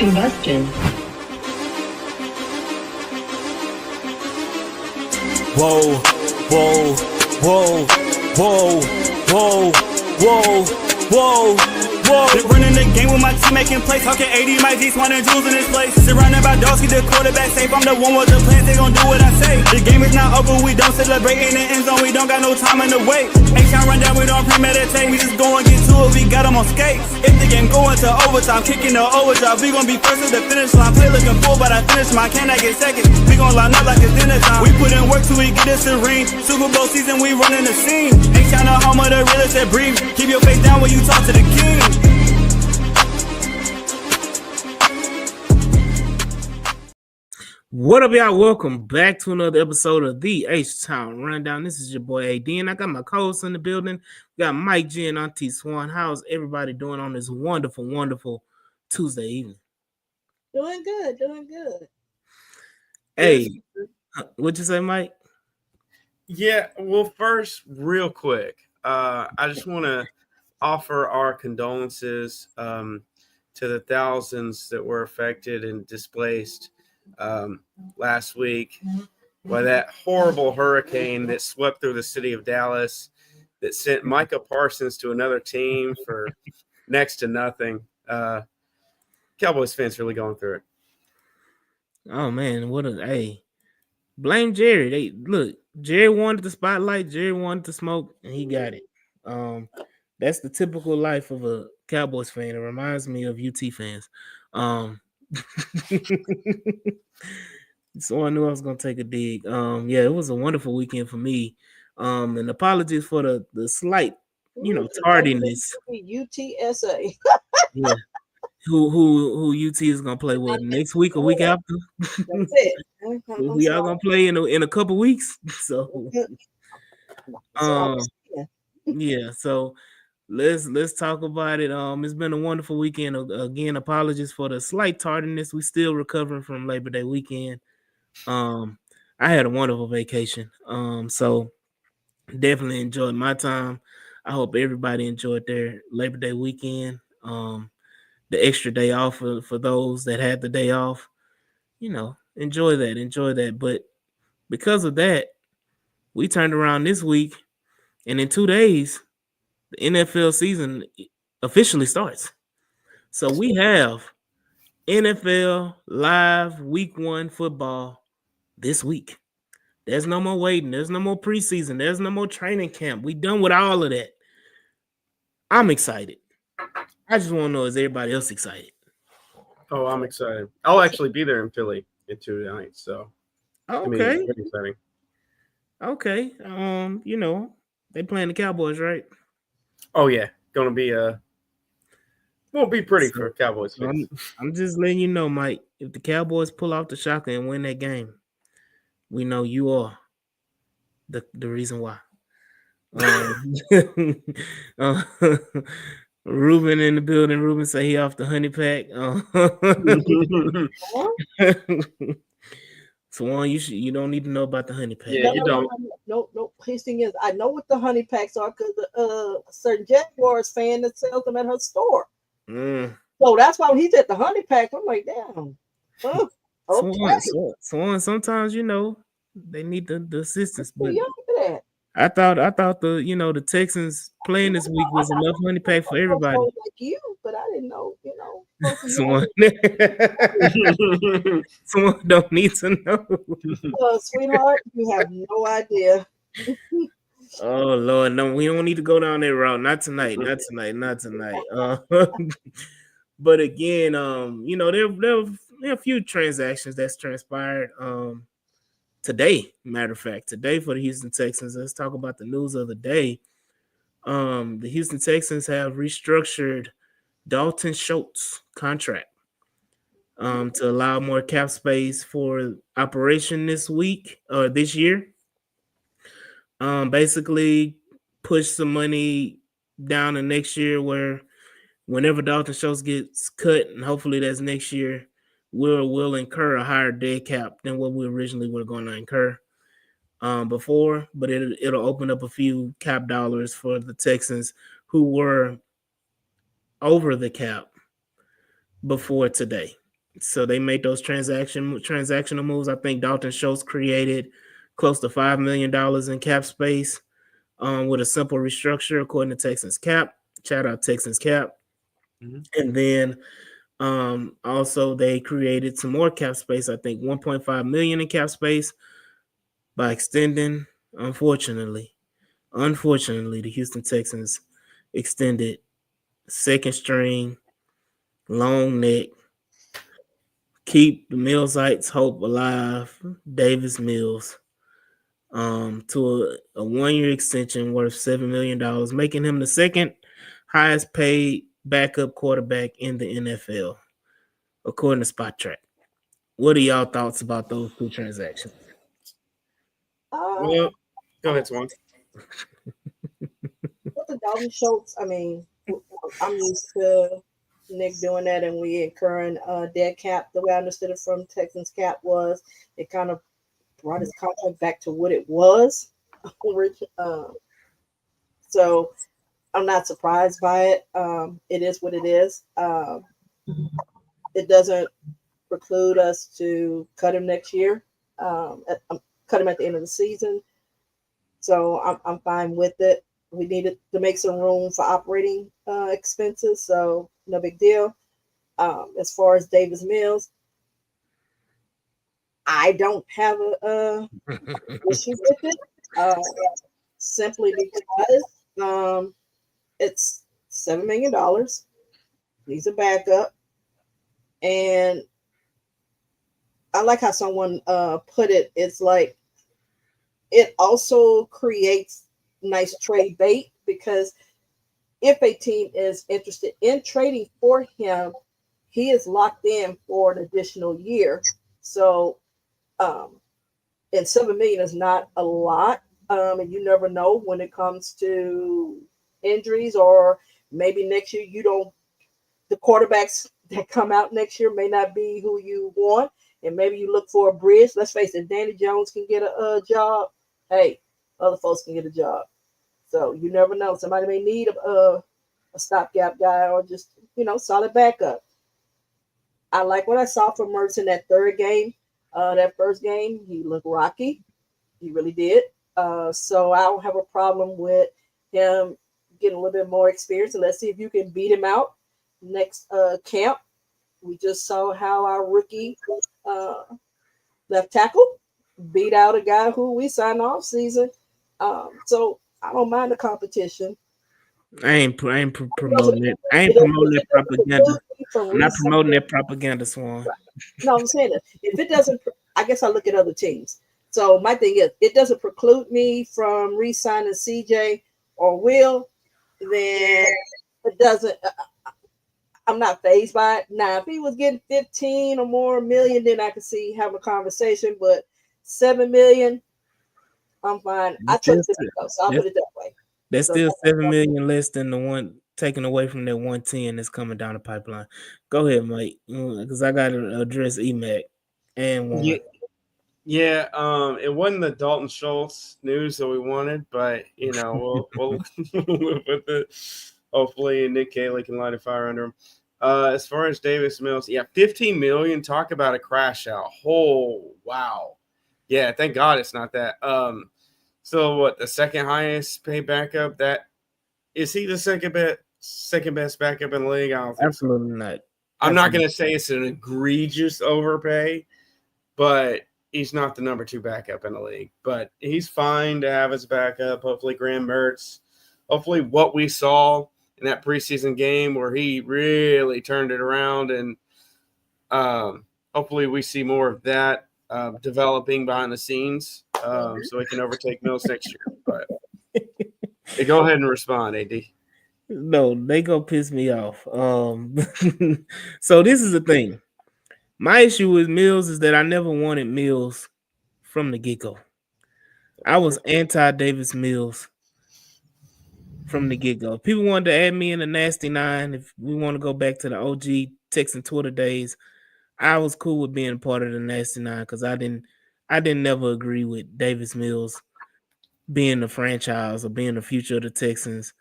Combustion. Whoa, whoa, whoa, whoa, whoa, whoa, whoa, whoa. Been running the game with my team making plays. Talking 80, my G's, wanting jewels in this place. Surrounded by dogs, keep the quarterback safe. I'm the one with the plans, they gon' do what I say. The game is not over, we don't celebrate in the end zone. We don't got no time in the wait. H-Town run down, we don't premeditate. We just go and get to it, we got them on skates. If the game going to overtime, kicking the overdrive, we gon' be first at the finish line. Play looking full, but I finish mine, can I get second? We gon' line up like it's dinner time. We put in work till we get this a ring. Super Bowl season, we running the scene. H-Town the home of the realest that breathe. Keep your face down when you talk to the king. What up, y'all? Welcome back to another episode of the H-Town Rundown. This is your boy AD, and I got my co-hosts in the building. We got Mike G and Auntie Swan. How's everybody doing on this wonderful, wonderful Tuesday evening? Doing good, doing good. Hey, what'd you say, Mike? Yeah, well, first, real quick, I just want to offer our condolences to the thousands that were affected and displaced last week by that horrible hurricane that swept through the city of Dallas that sent Micah Parsons to another team for next to nothing. Cowboys fans really going through it. Oh man, blame Jerry. Jerry wanted the spotlight, Jerry wanted the smoke, and he got it. That's the typical life of a Cowboys fan. It reminds me of UT fans. So I knew I was gonna take a dig. Yeah, it was a wonderful weekend for me. And apologies for the slight, tardiness. UTSA. Yeah. Who UT is gonna play with next week or week after? That's it. We are gonna play in a couple weeks. So yeah, so let's talk about it. It's been a wonderful weekend. Again, apologies for the slight tardiness. We still recovering from Labor Day weekend. I had a wonderful vacation. So definitely enjoyed my time. I hope everybody enjoyed their Labor Day weekend. The extra day off for those that had the day off. Enjoy that. But because of that, we turned around this week, and in 2 days, the NFL season officially starts. So we have NFL live week 1 football this week. There's no more waiting. There's no more preseason. There's no more training camp. We done with all of that. I'm excited. I just want to know, is everybody else excited? Oh, I'm excited. I'll actually be there in Philly in 2 nights. So, okay. Pretty exciting. Okay. They playing the Cowboys, right? Oh yeah, won't be pretty for Cowboys fans. I'm just letting you know, Mike. If the Cowboys pull off the shocker and win that game, we know you are the reason why. Ruben in the building. Ruben say he off the honey pack. Swan, you don't need to know about the honey pack. Yeah, you don't. No. His thing is, I know what the honey packs are because a certain Jaguars fan that sells them at her store. So that's why when he's at the honey pack, I'm like, damn. Oh, okay. Swan, sometimes they need the assistance, but that. I thought the Texans playing this week was enough money pack for everybody. Like you, but I didn't know, Someone don't need to know. Sweetheart, you have no idea. Oh Lord, no, we don't need to go down that route. Not tonight. But again, there are a few transactions that's transpired. Today, matter of fact, today for the Houston Texans, let's talk about the news of the day. The Houston Texans have restructured Dalton Schultz contract to allow more cap space for operation this year. Basically push some money down to next year where whenever Dalton Schultz gets cut, and hopefully that's next year, we'll incur a higher dead cap than what we originally were going to incur before, but it'll open up a few cap dollars for the Texans who were over the cap before today. So they made those transactional moves. I think Dalton Schultz created close to $5 million in cap space with a simple restructure, according to Texans Cap. Shout out Texans Cap. Mm-hmm. And then also they created some more cap space. I think 1.5 million in cap space by extending. Unfortunately, the Houston Texans extended second string, long neck, keep the Millsites hope alive, Davis Mills, to a 1-year extension worth $7 million, making him the second highest paid backup quarterback in the NFL, according to Spot Track. What are y'all thoughts about those two transactions? Well, go ahead, Swan. With the Dalton Schultz, I mean, I'm used to Nick doing that, and we incurring dead cap. The way I understood it from Texans Cap was it kind of brought his contract back to what it was. So I'm not surprised by it. It is what it is. It doesn't preclude us to cut him next year. Cut him at the end of the season. So I'm fine with it. We needed to make some room for operating expenses, so no big deal. As far as Davis Mills, I don't have a issue with it, simply because it's $7 million. He's a backup, and I like how someone put it. It's like it also creates nice trade bait, because if a team is interested in trading for him, he is locked in for an additional year. So, and $7 million is not a lot. And you never know when it comes to injuries, or maybe next year the quarterbacks that come out next year may not be who you want, and maybe you look for a bridge. Let's face it, Danny Jones can get a job. Hey, other folks can get a job. So you never know. Somebody may need a stopgap guy, or just, solid backup. I like what I saw from Mertz in that third game. That first game, he looked rocky. He really did. So I don't have a problem with him getting a little bit more experience. And let's see if you can beat him out next camp. We just saw how our rookie left tackle beat out a guy who we signed off season. So I don't mind the competition. I ain't promoting it. I ain't promoting that propaganda. I'm not promoting that propaganda, Swan. No, I'm saying that if it doesn't, I guess I look at other teams. So my thing is, it doesn't preclude me from re-signing CJ or Will, then it doesn't. I'm not fazed by it. Now, if he was getting 15 or more million, then I could see having a conversation. But $7 million, I'm fine. I trust it, so I'll put it that way. That's still $7 million less than the one taken away from that 110 that's coming down the pipeline. Go ahead, Mike, because I got to address EMAC and one. Yeah, it wasn't the Dalton Schultz news that we wanted, but we'll with it. Hopefully Nick Cayley can light a fire under him. As far as Davis Mills, yeah, 15 million. Talk about a crash out. Oh wow, yeah. Thank God it's not that. So what? The second highest paid backup? That is he the second best backup in the league? I don't think Absolutely not. I'm not going to say it's an egregious overpay, but he's not the number 2 backup in the league. But he's fine to have as backup. Hopefully, Graham Mertz. Hopefully, what we saw in that preseason game where he really turned it around, and hopefully we see more of that developing behind the scenes, so we can overtake Mills next year. But hey, go ahead and respond, AD. No, they go piss me off. So this is the thing. My issue with Mills is that I never wanted Mills from the get-go. I was anti-Davis Mills from the get-go. People wanted to add me in the Nasty Nine. If we want to go back to the OG Texan Twitter days, I was cool with being part of the Nasty Nine because I didn't never agree with Davis Mills being the franchise or being the future of the Texans.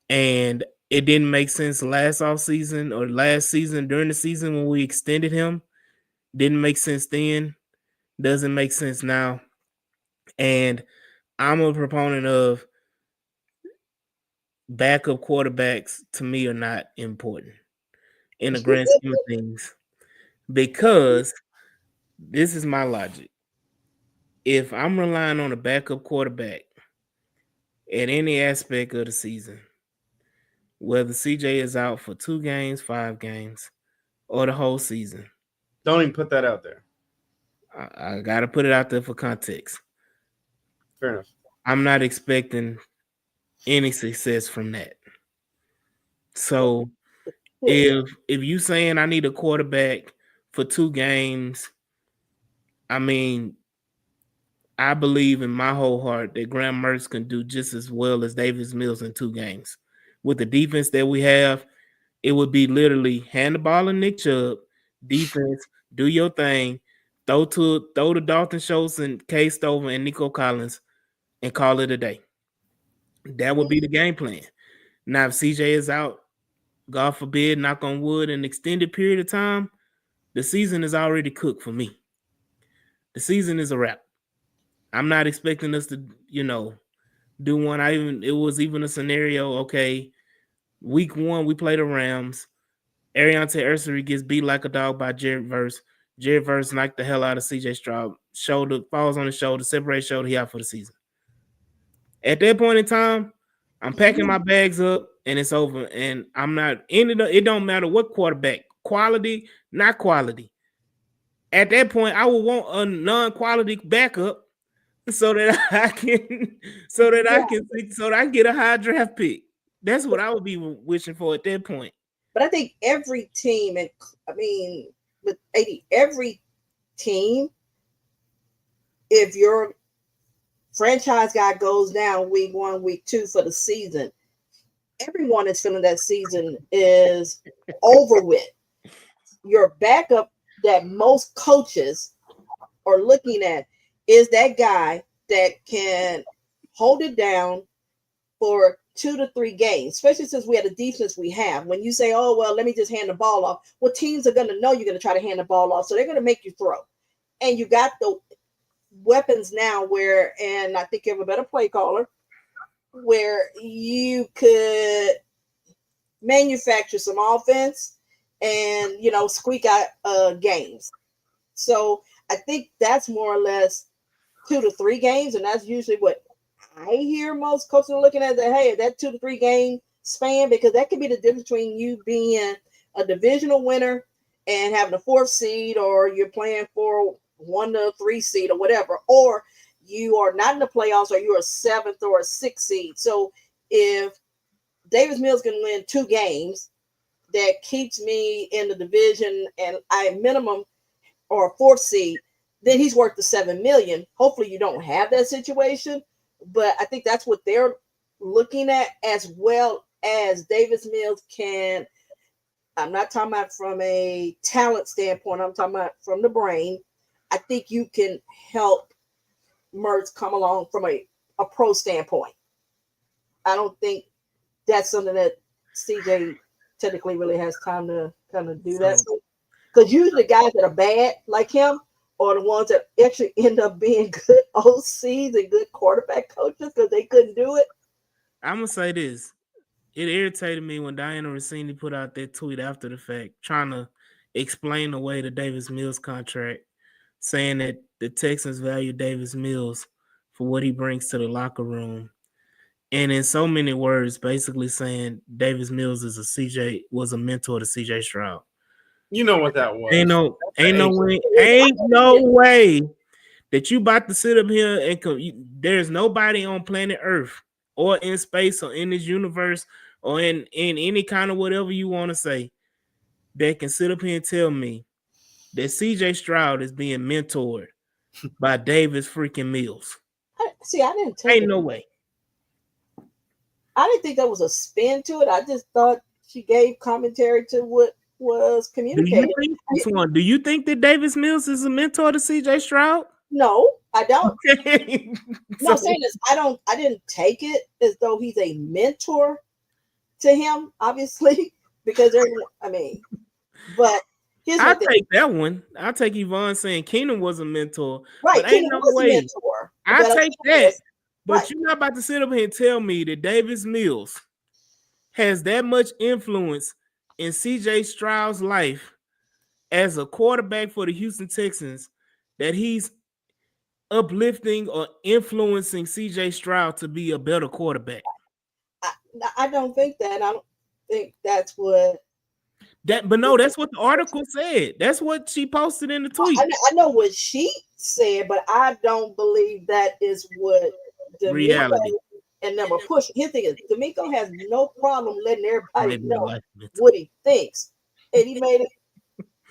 And It didn't make sense last offseason or last season during the season when we extended him. Didn't make sense then. Doesn't make sense now. And I'm a proponent of backup quarterbacks, to me, are not important in the grand scheme of things, because this is my logic. If I'm relying on a backup quarterback at any aspect of the season, whether CJ is out for 2 games, 5 games, or the whole season, Don't even put that out there. I got to put it out there for context. Fair enough. I'm not expecting any success from that. So if you saying I need a quarterback for 2 games, I mean, I believe in my whole heart that Graham Mertz can do just as well as Davis Mills in 2 games. With the defense that we have, it would be literally hand the ball to Nick Chubb, defense, do your thing, throw to Dalton Schultz and K Stover and Nico Collins, and call it a day. That would be the game plan. Now, if CJ is out, God forbid, knock on wood, an extended period of time, the season is already cooked for me. The season is a wrap. I'm not expecting us to, do one. It was even a scenario, okay, week 1, we play the Rams. Ariante Ursery gets beat like a dog by Jared Verse. Jared Verse knocked the hell out of CJ Stroud. Shoulder falls on his shoulder, separates shoulder, he out for the season. At that point in time, I'm packing my bags up and it's over. And I'm not it don't matter what quarterback, quality, not quality. At that point, I would want a non-quality backup so that I can get a high draft pick. That's what I would be wishing for at that point. But I think every team, and I mean, with 80, every team, if your franchise guy goes down week 1, week 2 for the season, everyone is feeling that season is over with. Your backup that most coaches are looking at is that guy that can hold it down for 2 to 3 games, especially since we have the defense we have. When you say, oh, well, let me just hand the ball off, well, teams are going to know you're going to try to hand the ball off, so they're going to make you throw. And you got the weapons now where, and I think you have a better play caller, where you could manufacture some offense and, squeak out games. So I think that's more or less 2 to 3 games, and that's usually what I hear most coaches are looking at, that, hey, that 2 to 3 game span, because that could be the difference between you being a divisional winner and having a 4th seed, or you're playing for 1 to 3 seed or whatever, or you are not in the playoffs, or you're a 7th or a 6th seed. So if Davis Mills can win 2 games, that keeps me in the division and I minimum or a 4th seed, then he's worth the $7 million. Hopefully you don't have that situation, but I think that's what they're looking at, as well as Davis Mills can. I'm not talking about from a talent standpoint. I'm talking about from the brain. I think you can help Mertz come along from a pro standpoint. I don't think that's something that CJ technically really has time to kind of do that. Because usually guys that are bad like him are the ones that actually end up being good OCs and good quarterback coaches because they couldn't do it. I'm going to say this. It irritated me when Diana Rossini put out that tweet after the fact, trying to explain away the Davis Mills contract, saying that the Texans value Davis Mills for what he brings to the locker room. And in so many words, basically saying Davis Mills was a mentor to CJ Stroud. You know what that was. Ain't no way that you about to sit up here and there's nobody on planet Earth or in space or in this universe or in any kind of whatever you want to say that can sit up here and tell me that CJ Stroud is being mentored by Davis freaking Mills. I didn't take Ain't no way. I didn't think there was a spin to it. I just thought she gave commentary to what was communicated. Do you think that Davis Mills is a mentor to CJ Stroud? No, I don't. Okay. No, I'm saying this. I didn't take it as though he's a mentor to him, obviously, because I mean, but here's I'll the thing. take that one. I'll take Yvonne saying Keenan was a mentor. Right, But ain't Keenan no was a way. mentor. I But take that. But right. you're not about to sit up here and tell me that Davis Mills has that much influence in CJ Stroud's life as a quarterback for the Houston Texans that he's uplifting or influencing CJ Stroud to be a better quarterback. I don't think that. I don't think that's what but no, that's what the article said. That's what she posted in the tweet. I know what she said, but I don't believe that is what D'Amico reality and them are pushing. His thing is D'Amico has no problem letting everybody know what he thinks, and he made it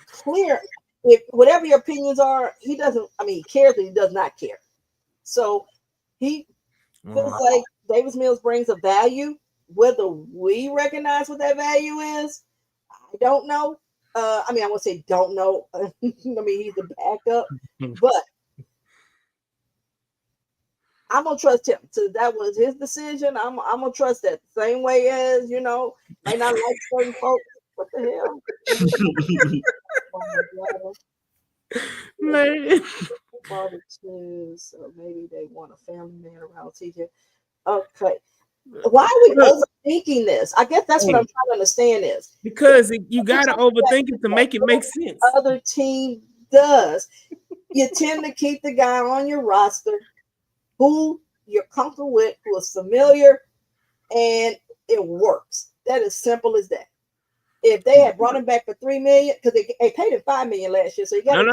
clear. If whatever your opinions are, he doesn't. I mean, he cares, but he does not care. So he feels like Davis Mills brings a value. Whether we recognize what that value is, I don't know. I mean, I won't say don't know. I mean, he's the backup, but I'm gonna trust him. So that was his decision. I'm gonna trust that the same way as might not like certain folks. What the hell? Man. Barbecue, so maybe they want a family man around TJ. Okay. Why are we overthinking this? I guess that's what I'm trying to understand is because you gotta overthink it to make it make sense. Other team does. You tend to keep the guy on your roster who you're comfortable with, who is familiar, and it works. That is simple as that. If they had brought him back for $3 million, because they paid him $5 million last year, so you got no.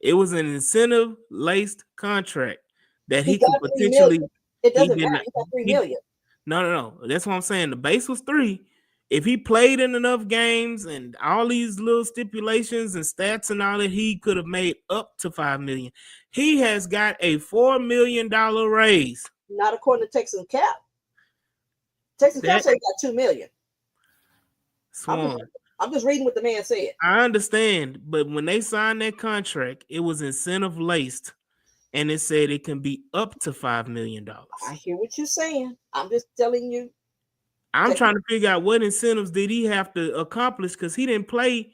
It was an incentive laced contract that he could got potentially. It doesn't matter. He got $3 million. No. That's what I'm saying. The base was 3. If he played in enough games and all these little stipulations and stats and all that, he could have made up to $5 million. He has got a $4 million raise. Not according to Texans cap. Texans cap said he got $2 million. Swan. I'm just reading what the man said. I understand, but when they signed that contract, it was incentive laced, and it said it can be up to $5 million. I hear what you're saying. I'm just telling you. I'm trying to figure out what incentives did he have to accomplish because he didn't play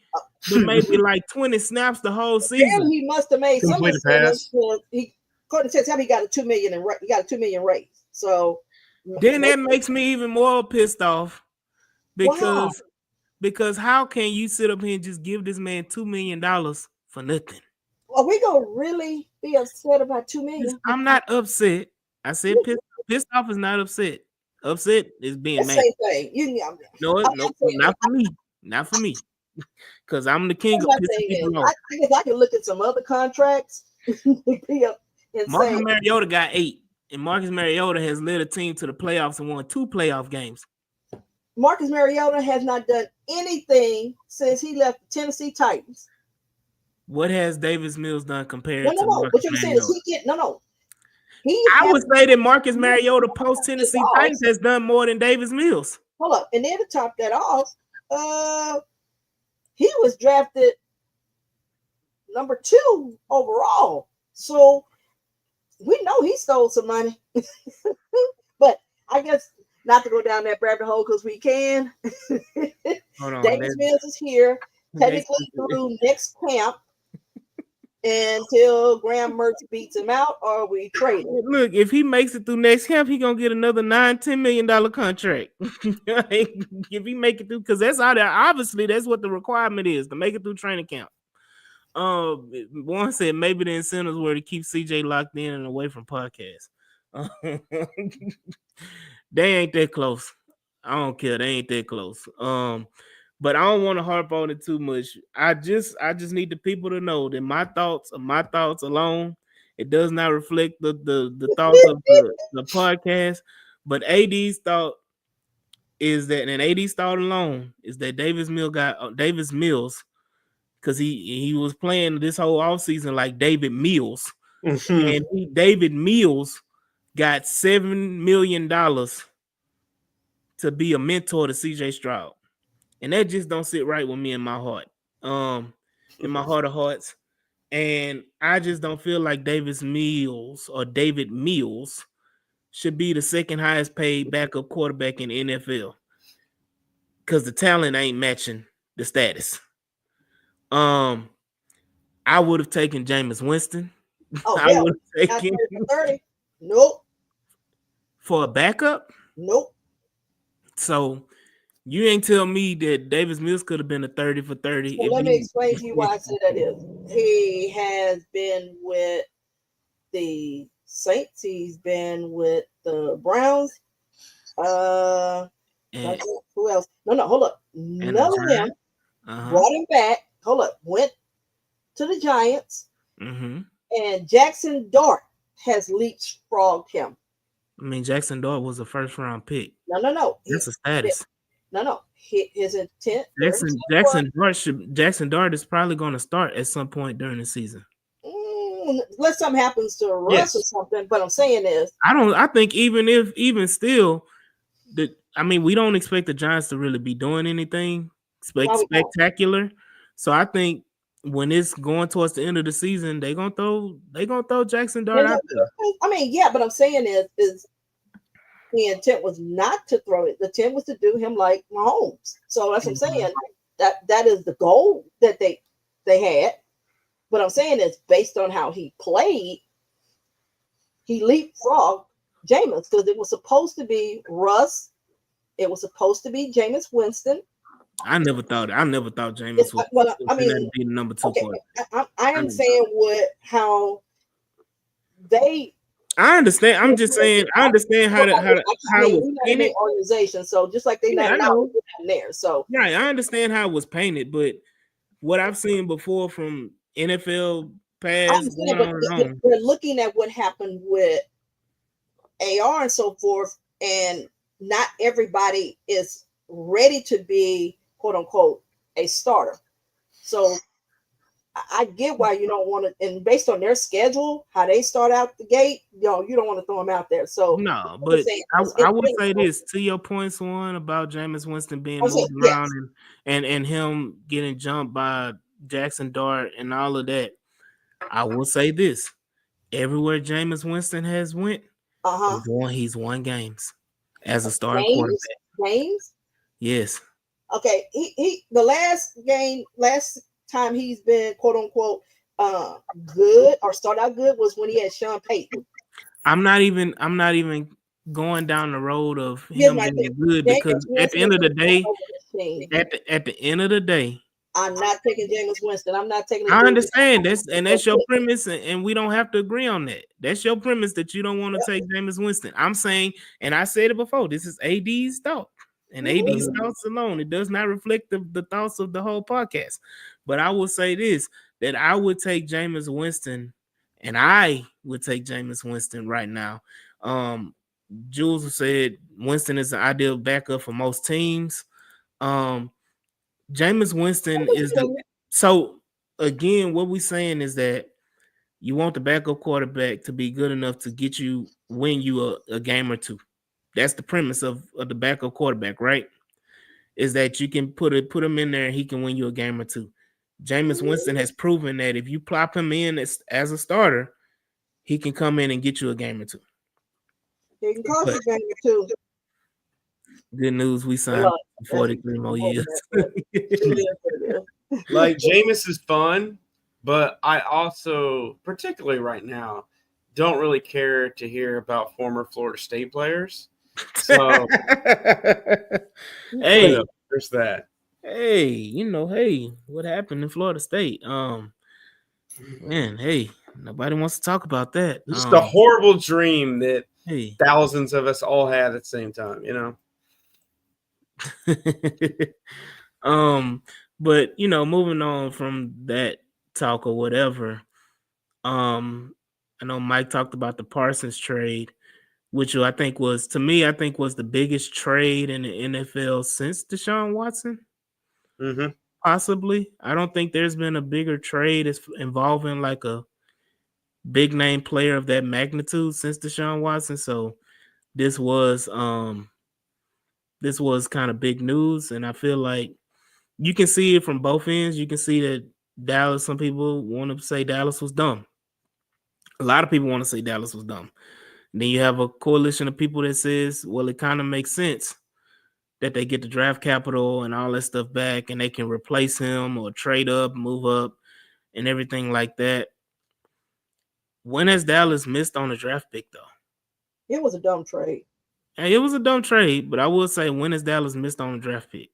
but maybe like 20 snaps the whole season. He must have made some incentives. According to Texas, he got a $2 million and he got a $2 million raise. So then that makes me even more pissed off because how can you sit up here and just give this man $2 million for nothing? Are we gonna really be upset about $2 million? I'm not upset. I said pissed off is not upset. Upset is being mad. Same thing. No, not for me. Not for me. Because I'm the king of pissing people off. I guess I can look at some other contracts. Marcus Mariota got 8, and Marcus Mariota has led a team to the playoffs and won 2 playoff games. Marcus Mariota has not done anything since he left the Tennessee Titans. What has Davis Mills done compared to Marcus what you're saying is I would say that Marcus Mariota post Tennessee Titans has done more than Davis Mills. Hold up, and then to top that off, he was drafted number 2 overall. So we know he stole some money. But I guess not to go down that rabbit hole because we can. Davis Mills is here, technically through next camp until Graham Mertz beats him out or we trade him. Look, if he makes it through next camp, he's gonna get another $9-10 million contract. If he make it through, because that's how obviously that's what the requirement is to make it through training camp. One said maybe the incentives were to keep CJ locked in and away from podcasts. They ain't that close. I don't care. They ain't that close. But I don't want to harp on it too much. I just need the people to know that my thoughts are my thoughts alone. It does not reflect the thoughts of the podcast. But AD's thought is that, and AD's thought alone is that Davis Mills, because he was playing this whole offseason like David Mills. And David Mills got $7 million to be a mentor to CJ Stroud. And that just don't sit right with me in my heart. In my heart of hearts. And I just don't feel like David Mills should be the second highest paid backup quarterback in the NFL because the talent ain't matching the status. I would have taken Jameis Winston. Oh, I hell, would have not taken 30 for 30. Nope. for a backup. Nope. So you ain't tell me that Davis Mills could have been a 30 for 30. So let me explain to you why I say that is. He has been with the Saints. He's been with the Browns. And, Who else? No, hold up. None of them brought him back. Hold up. Went to the Giants. And Jackson Dart has leapfrogged him. I mean, Jackson Dart was a first round pick. No. That's a status. No. His intent. Jackson Dart is probably going to start at some point during the season. Unless something happens to Russ or something. But I'm saying is, I think even still, we don't expect the Giants to really be doing anything spectacular. So I think when it's going towards the end of the season, they're gonna throw Jackson Dart out there. I mean, yeah, but I'm saying is the intent was not to throw it. The intent was to do him like Mahomes. So that's what I'm saying. That is the goal that they had. But I'm saying is based on how he played, he leapfrogged Jameis because it was supposed to be Russ. It was supposed to be Jameis Winston. I never thought Jameis was be the number 2 quarterback. I am saying how they. I understand. I'm just saying. I understand how it was painted. Organization, so just like they not now there. So right, I understand how it was painted, but what I've seen before from NFL past, we're looking at what happened with AR and so forth, and not everybody is ready to be quote unquote a starter. So I get why you don't want to, and based on their schedule, how they start out the gate, you don't want to throw them out there. So no, but I would say this to your point, Swan, about Jameis Winston being moved around and him getting jumped by Jackson Dart and all of that. I will say this: everywhere Jameis Winston has went, he's won games as a starting quarterback. Games? Yes. Okay. He the last time he's been quote unquote good or start out good was when he had Sean Payton. I'm not even going down the road of him being good because at the end of the day, I'm not taking Jameis Winston. I'm not taking. I understand that's your premise, and we don't have to agree on that. That's your premise that you don't want to take Jameis Winston. I'm saying, and I said it before. This is AD's thought, and AD's thoughts alone. It does not reflect the thoughts of the whole podcast. But I will say this: that I would take Jameis Winston, and I would take Jameis Winston right now. Jules said Winston is the ideal backup for most teams. Jameis Winston is so again, what we're saying is that you want the backup quarterback to be good enough to win you a game or two. That's the premise of the backup quarterback, right? Is that you can put him in there and he can win you a game or two. Jameis Winston has proven that if you plop him in as a starter, he can come in and get you a game or two. He can cost a game or two. Good news, we signed 43 more years. Like Jameis is fun, but I also, particularly right now, don't really care to hear about former Florida State players. So, hey, there's that. Hey, what happened in Florida State? Man, hey, nobody wants to talk about that. Just a horrible dream that thousands of us all had at the same time, But moving on from that talk or whatever, I know Mike talked about the Parsons trade, which I think was the biggest trade in the NFL since Deshaun Watson. Mm-hmm. Possibly. I don't think there's been a bigger trade involving like a big name player of that magnitude since Deshaun Watson. So this was kind of big news, and I feel like you can see it from both ends. You can see that Dallas, some people want to say Dallas was dumb. A lot of people want to say Dallas was dumb. Then you have a coalition of people that says, well, it kind of makes sense that they get the draft capital and all that stuff back, and they can replace him or trade up, move up, and everything like that. When has Dallas missed on a draft pick, though? It was a dumb trade. And it was a dumb trade, but I will say, when has Dallas missed on a draft pick?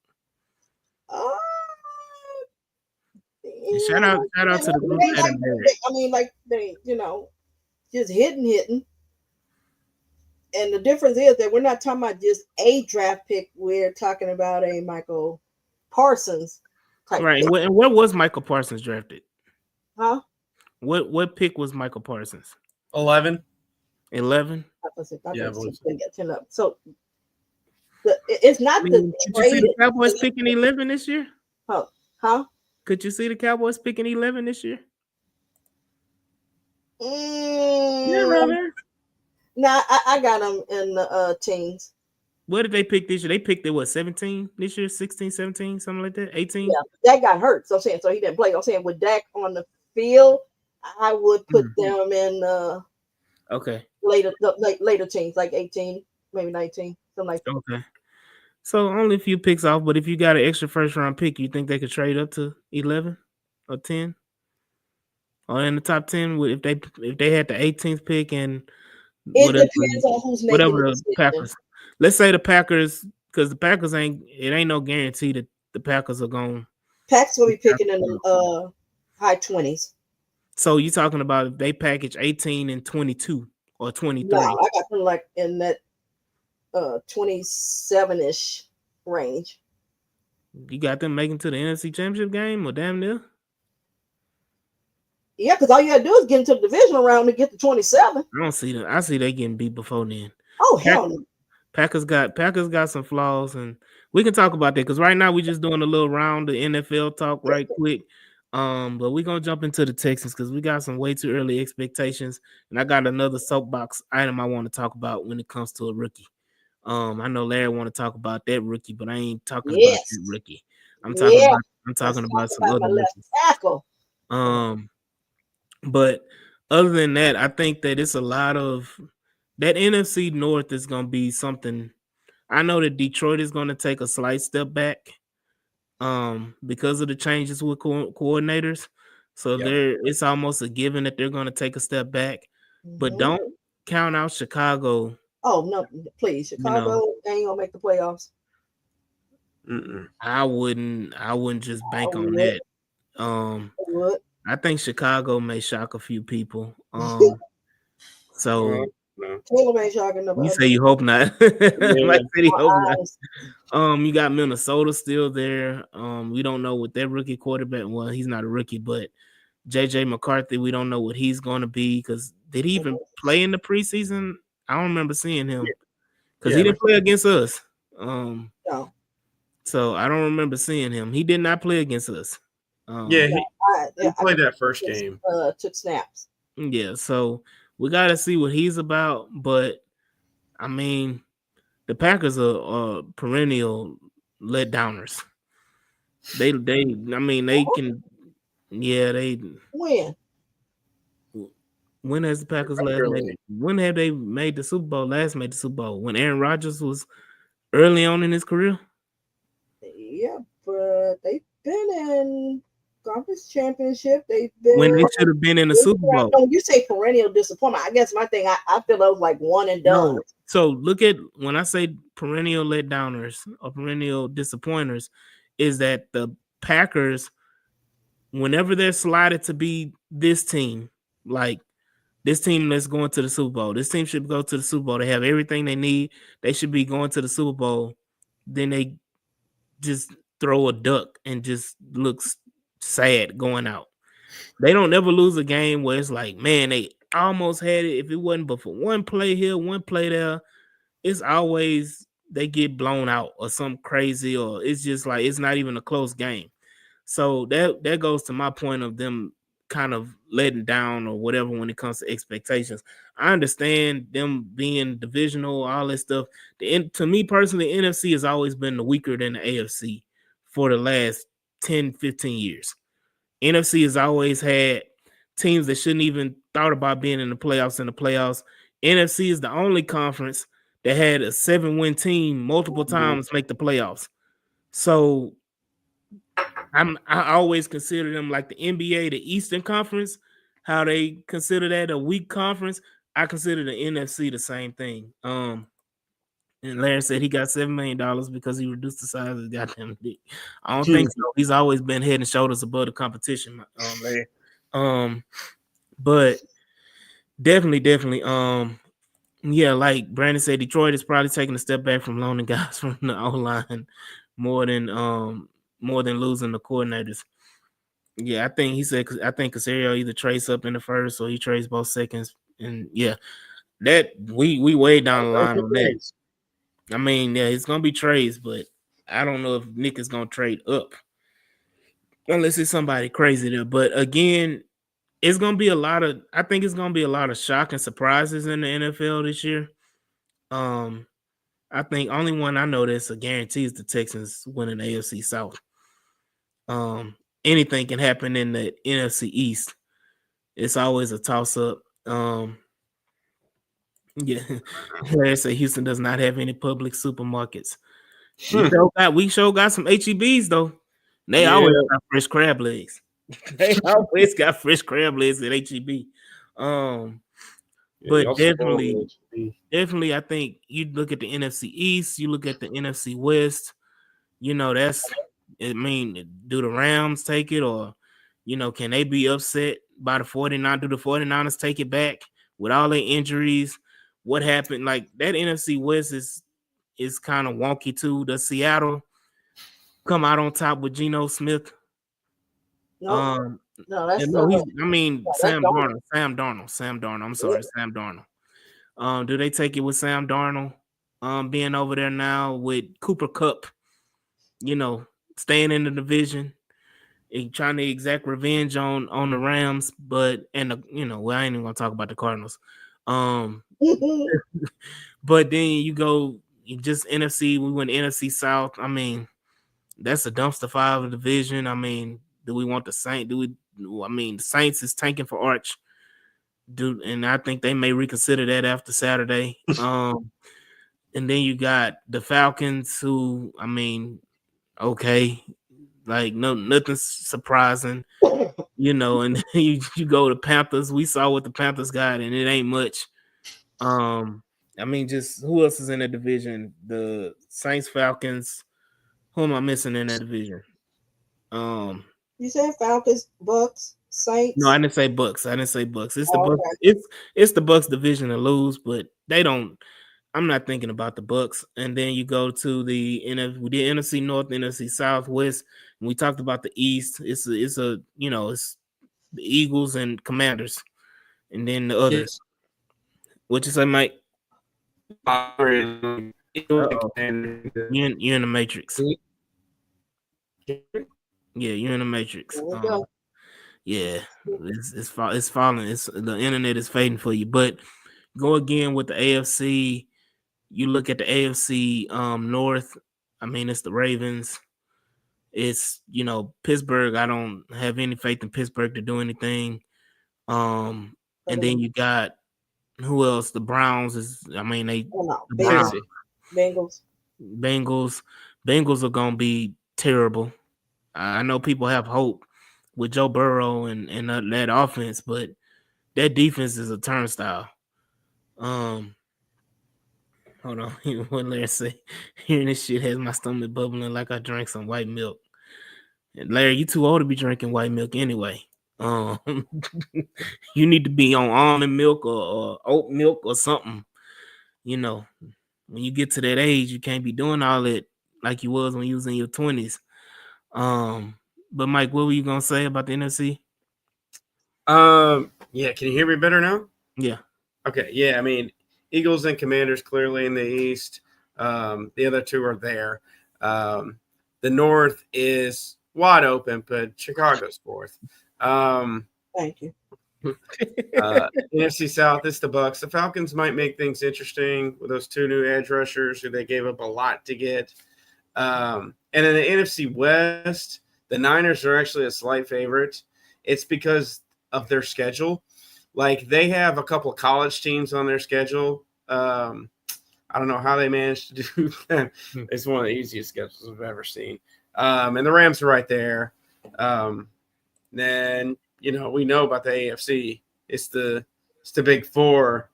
And shout out to the group chat. I mean, like they, just hitting. And the difference is that we're not talking about just a draft pick. We're talking about a Michael Parsons type. Right. And where was Michael Parsons drafted? Huh? What pick was Michael Parsons? 11. 11? Yeah, so it's not Did you see the Cowboys picking 11 this year? Huh? Could you see the Cowboys picking 11 this year? Nah, I got them in the teens. What did they pick this year? They picked it, 17 this year? 16, 17, something like that? 18? Yeah, Dak got hurt. So he didn't play. I'm saying with Dak on the field, I would put them in later teens, like 18, maybe 19, something like that. Okay. So only a few picks off, but if you got an extra first round pick, you think they could trade up to 11 or 10? Or in the top 10 if they had the 18th pick and it depends on who's making whatever the Packers. Let's say the Packers, because the Packers ain't no guarantee that the Packers are going. Packers will be picking in the high 20s. So you're talking about if they package 18 and 22 or 23? No, I got them like in that 27-ish range. You got them making to the NFC Championship game or damn near? Yeah, because all you gotta do is get into the divisional round to get to 27. I don't see them. I see they getting beat before then. Oh hell no. Packers got some flaws, and we can talk about that because right now we're just doing a little round of NFL talk right quick. But we're gonna jump into the Texans because we got some way too early expectations, and I got another soapbox item I want to talk about when it comes to a rookie. I know Larry want to talk about that rookie, but I ain't talking about that rookie. I'm talking about some other rookies. Tackle. But other than that, I think that it's a lot of that NFC North is going to be something. I know that Detroit is going to take a slight step back because of the changes with coordinators. So it's almost a given that they're going to take a step back. But don't count out Chicago. Oh, no, please. Chicago ain't going to make the playoffs. I wouldn't just bank on that. I think Chicago may shock a few people. So Caleb ain't shocking nobody. You say you hope not. Mike said he hope not. You got Minnesota still there. We don't know what their rookie quarterback. Well, he's not a rookie, but JJ McCarthy, we don't know what he's going to be because did he even play in the preseason? I don't remember seeing him because he didn't play against us. No. So I don't remember seeing him. He did not play against us. He played that first game. Took snaps. Yeah, so we got to see what he's about. But, I mean, the Packers are perennial letdowners. They can – yeah, they – When has the Packers when have they made the Super Bowl? Last made the Super Bowl when Aaron Rodgers was early on in his career. Yeah, but they've been in conference championship. They've been when they should have been in the Super Bowl. No, you say perennial disappointment. I guess my thing, I feel those like one and done. No. So look at when I say perennial letdowners or perennial disappointers, is that the Packers, whenever they're slotted to be this team, like this team that's going to the Super Bowl, this team should go to the Super Bowl. They have everything they need. They should be going to the Super Bowl. Then they just throw a duck and just looks sad going out. They don't ever lose a game where it's like, man, they almost had it. If it wasn't but for one play here, one play there, it's always they get blown out or something crazy, or it's just like it's not even a close game. So that goes to my point of them kind of letting down or whatever when it comes to expectations. I understand them being divisional, all that stuff. To me personally, the NFC has always been weaker than the AFC for the last 10, 15 years. NFC has always had teams that shouldn't even thought about being in the playoffs. NFC is the only conference that had a 7-win team multiple times make the playoffs. So I always consider them like the NBA, the Eastern Conference, how they consider that a weak conference. I consider the NFC the same thing. And Larry said he got $7 million because he reduced the size of the goddamn league. I don't think so. He's always been head and shoulders above the competition, Larry. But definitely, yeah, like Brandon said, Detroit is probably taking a step back from loaning guys from the O-line more than losing the coordinators. Yeah, I think Caserio either trades up in the first or he trades both seconds. And yeah, that we way down the line on that. I mean, yeah, it's gonna be trades, but I don't know if Nick is gonna trade up unless it's somebody crazy there. But again, it's gonna be I think it's gonna be a lot of shock and surprises in the NFL this year. I think only one I know that's a guarantee is the Texans winning the AFC South. Anything can happen in the NFC East. It's always a toss up. Yeah, Larry say Houston does not have any public supermarkets. We sure got some HEBs though. They always got fresh crab legs. They always got fresh crab legs at HEB. But definitely, I think you look at the NFC East, you look at the NFC West. You know, I mean, do the Rams take it, or can they be upset by the 49ers? Do the 49ers take it back with all their injuries? What happened? Like that NFC West is kind of wonky too. Does Seattle come out on top with Geno Smith? No, that's Sam Darnold. Sam Darnold. I'm sorry, Sam Darnold. Do they take it with Sam Darnold? Being over there now with Cooper Kupp, staying in the division and trying to exact revenge on the Rams, but I ain't even gonna talk about the Cardinals. But then you just NFC. We went NFC South. I mean, that's a dumpster fire of a division. I mean, do we want the Saints? The Saints is tanking for Arch. And I think they may reconsider that after Saturday. And then you got the Falcons, who, I mean, okay, like nothing's surprising, and you go to Panthers. We saw what the Panthers got, and it ain't much. I mean, just who else is in that division? The Saints, Falcons. Who am I missing in that division? You said Falcons, Bucks, Saints. No, I didn't say Bucks. It's the Bucks. Okay. It's the Bucks division to lose, but they don't. I'm not thinking about the Bucks. And then you go to the NFC North, NFC South, West, and we talked about the East. It's the Eagles and Commanders, and then the others. What you say, Mike? You're in the Matrix. Yeah, you're in the Matrix. Yeah, it's falling. The internet is fading for you. But go again with the AFC. You look at the AFC North. I mean, it's the Ravens. It's Pittsburgh. I don't have any faith in Pittsburgh to do anything. And then you got who else? The Browns Bengals are gonna be terrible. I know people have hope with Joe Burrow and that offense, but that defense is a turnstile. Hold on, what Larry say? Hearing this shit has my stomach bubbling like I drank some white milk. And Larry, you too old to be drinking white milk anyway. You need to be on almond milk or oat milk or something. When you get to that age, you can't be doing all that like you was when you was in your 20s. But Mike, what were you gonna say about the NFC? Yeah, can you hear me better now? Yeah. Okay, yeah, I mean, Eagles and Commanders clearly in the East. The other two are there. The North is wide open, but Chicago's fourth. Thank you. NFC South is the Bucks. The Falcons might make things interesting with those two new edge rushers who they gave up a lot to get. And in the NFC West, the Niners are actually a slight favorite. It's because of their schedule. Like they have a couple of college teams on their schedule. I don't know how they managed to do that. It's one of the easiest schedules I've ever seen. And the Rams are right there. Then we know about the AFC. It's the Big Four,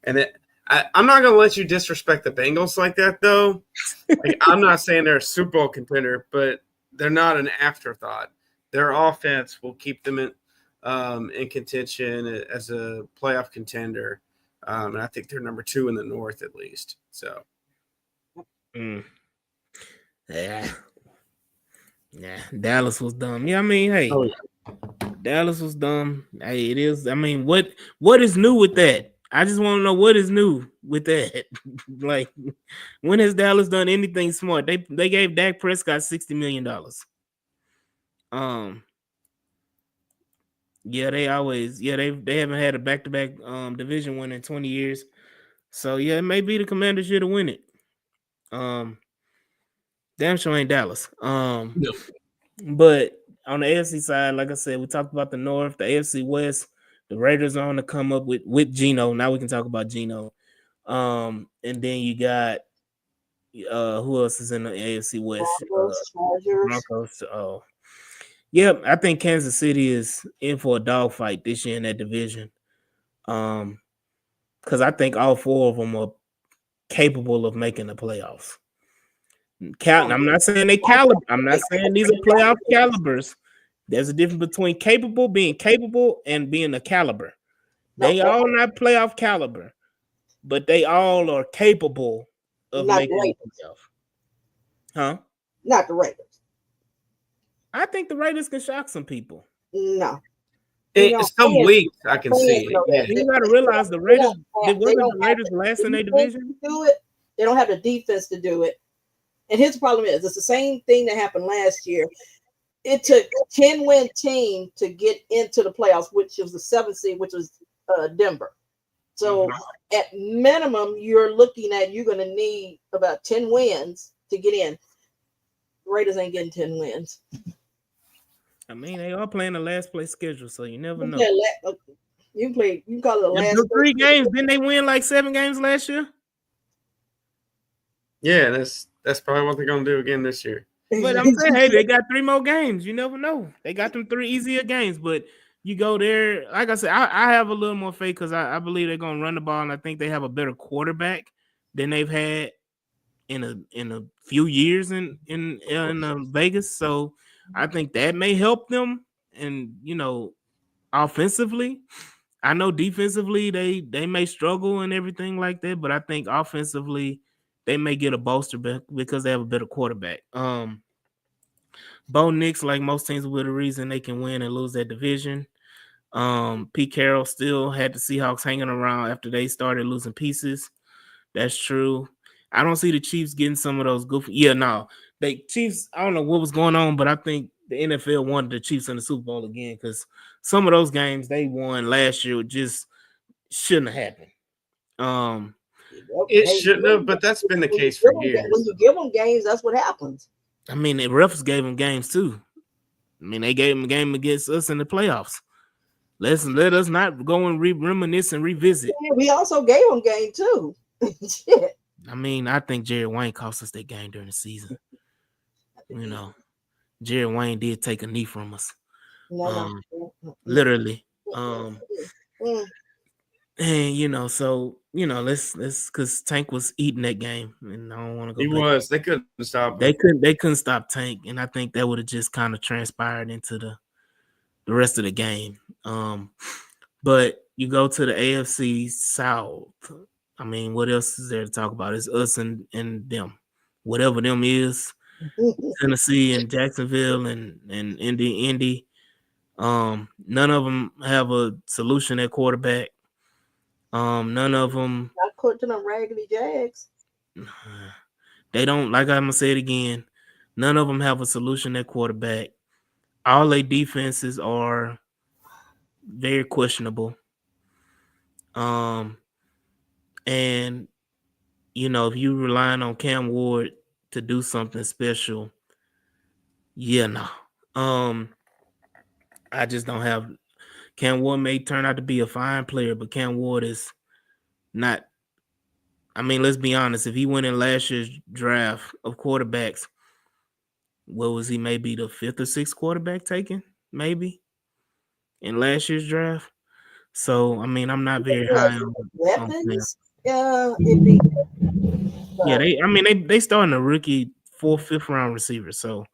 and I'm not going to let you disrespect the Bengals like that, though. Like, I'm not saying they're a Super Bowl contender, but they're not an afterthought. Their offense will keep them in contention as a playoff contender. And I think they're number 2 in the North at least. So, yeah, Dallas was dumb. Yeah, I mean, hey, Dallas was dumb. Hey, it is. I mean, what is new with that? I just want to know what is new with that. Like, when has Dallas done anything smart? They gave Dak Prescott $60 million. Yeah, they haven't had a back-to-back division win in 20 years. So yeah, it may be the Commanders here to win it. Damn sure ain't Dallas. No. But on the AFC side, like I said, we talked about the North, the AFC West. The Raiders are on to come up with Geno. Now we can talk about Geno. And then you got who else is in the AFC West? Broncos. Oh, yeah. I think Kansas City is in for a dogfight this year in that division. Because I think all 4 of them are capable of making the playoffs. I'm not saying they caliber. I'm not saying these are playoff calibers. There's a difference between being capable, and being a caliber. They all not playoff caliber, but they all are capable of making the playoff. Huh? Not the Raiders. I think the Raiders can shock some people. No. Some leaks I can see. Yeah. You got to realize the Raiders. The Raiders last in their division? They don't have the defense to do it. And his problem is it's the same thing that happened last year. It took a 10-win team to get into the playoffs, which was the 7th seed, which was Denver. So at minimum, you're looking at you're going to need about 10 wins to get in. The Raiders ain't getting 10 wins. I mean, they are playing the last place schedule, so you never know. You can call it the last 3 games. Didn't they win like 7 games last year? Yeah, that's probably what they're gonna do again this year. But I'm saying, hey, they got 3 more games. You never know. They got them 3 easier games, but you go there. Like I said, I have a little more faith because I believe they're gonna run the ball, and I think they have a better quarterback than they've had in a few years in Vegas. So I think that may help them. And offensively, I know defensively they may struggle and everything like that, but I think offensively they may get a bolster because they have a better quarterback. Bo Nix, like most teams, with a reason they can win and lose that division. Pete Carroll still had the Seahawks hanging around after they started losing pieces. That's true. I don't see the Chiefs getting some of those goofy. Yeah, no. Chiefs, I don't know what was going on, but I think the NFL wanted the Chiefs in the Super Bowl again because some of those games they won last year just shouldn't have happened. It shouldn't have, but that's been the case for years. When you give them games, that's what happens. I mean, the refs gave them games too. I mean, they gave them a game against us in the playoffs. Let us not go and reminisce and revisit. Yeah, we also gave them game too. Shit. I mean, I think Jerry Wayne cost us that game during the season. Jerry Wayne did take a knee from us. Literally. And so let's because Tank was eating that game, and I don't want to go. He was. They couldn't stop him. They couldn't stop Tank, and I think that would have just kind of transpired into the rest of the game. But you go to the AFC South. I mean, what else is there to talk about? It's us and them. Whatever them is, Tennessee and Jacksonville and Indy. None of them have a solution at quarterback. None of them. Not put to them raggedy Jags. They don't. Like I'm gonna say it again. None of them have a solution at quarterback. All their defenses are very questionable. And if you relying on Cam Ward to do something special, I just don't have. Cam Ward may turn out to be a fine player, but Cam Ward is not. I mean, let's be honest. If he went in last year's draft of quarterbacks, what was he? Maybe the 5th or 6th quarterback taken, maybe in last year's draft. So I mean, I'm not very high on Cam. Weapons. It'd be. Yeah, they starting a rookie 4th, 5th round receiver. So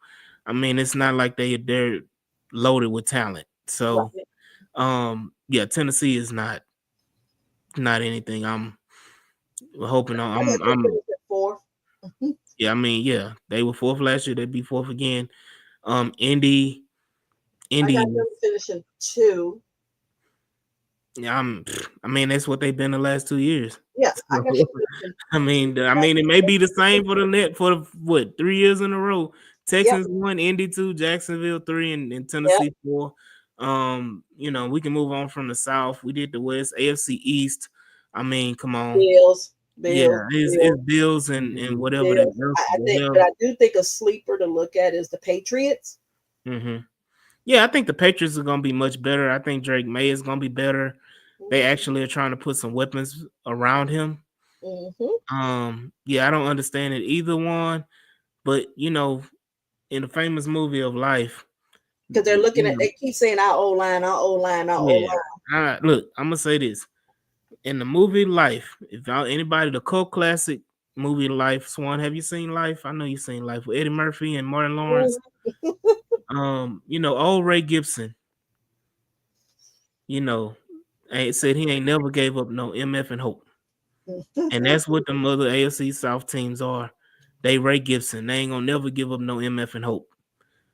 I mean, it's not like they're loaded with talent. So yeah, Tennessee is not anything. I'm hoping on. I'm fourth. yeah. I mean, yeah, they were 4th last year. They'd be 4th again. Indy. I got them finishing 2. Yeah, I mean, that's what they've been the last 2 years. Yeah, I got them I mean, it may be the same for the 3 years in a row. Texans 1, Indy 2, Jacksonville 3, and Tennessee 4. You know, we can move on from the South. We did the West, AFC East. I mean, come on. Bills. Yeah, it's Bills and whatever Bills. that. I do think a sleeper to look at is the Patriots. Mm-hmm. Yeah, I think the Patriots are going to be much better. I think Drake May is going to be better. They actually are trying to put some weapons around him. Mm-hmm. Yeah, I don't understand it either one, but you know, in the famous movie of life, because they're looking at, they keep saying our O-line, our O-line, our O-line. Look, I'm gonna say this: in the movie Life, if anybody, the cult classic movie Life, Swan, have you seen Life? I know you've seen Life with Eddie Murphy and Martin Lawrence. You know, old Ray Gibson, you know, said he ain't never gave up no MF and hope. And that's what the other AFC South teams are. They Ray Gibson. They ain't gonna never give up no MF and hope.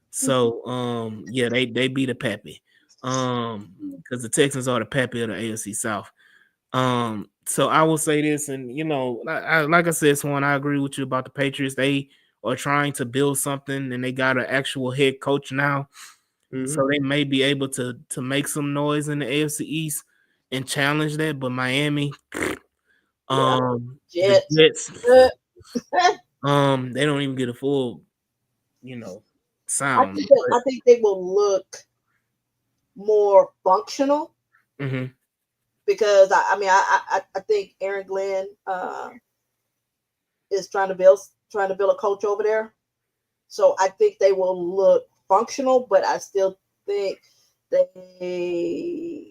So yeah, they be the Pappy. Because the Texans are the Pappy of the AFC South. So I will say this, and you know, like I said, Swan, I agree with you about the Patriots. They are trying to build something, and they got an actual head coach now. So they may be able to make some noise in the AFC East and challenge that. But Miami, the Jets, they don't even get a full, you know, sound. I think they will look more functional. Mm-hmm. Because I think Aaron Glenn is trying to build a coach over there. So I think they will look functional, but I still think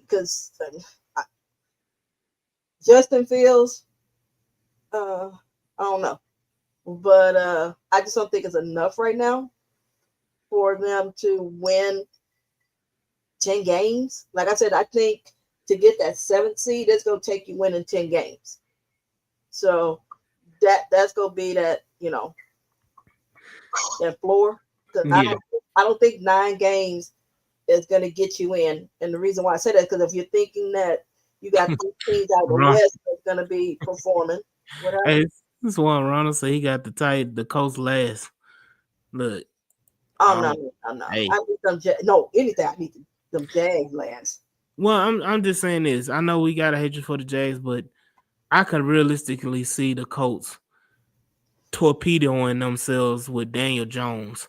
because Justin Fields, I don't know, but I just don't think it's enough right now for them to win 10 games. Like I said, I think to get that 7th seed, it's going to take you winning 10 games. So that's going to be that, you know, that floor. Because I don't think 9 games is going to get you in. And the reason why I said that, because if you're thinking that you got 3 teams out of the West that's going to be performing. Hey, this one Ronald said he got the Colts last. Look. No. Hey. I need them anything. I need them Jags last. Well, I'm just saying this. I know we got a hatred for the Jags, but I can realistically see the Colts torpedoing themselves with Daniel Jones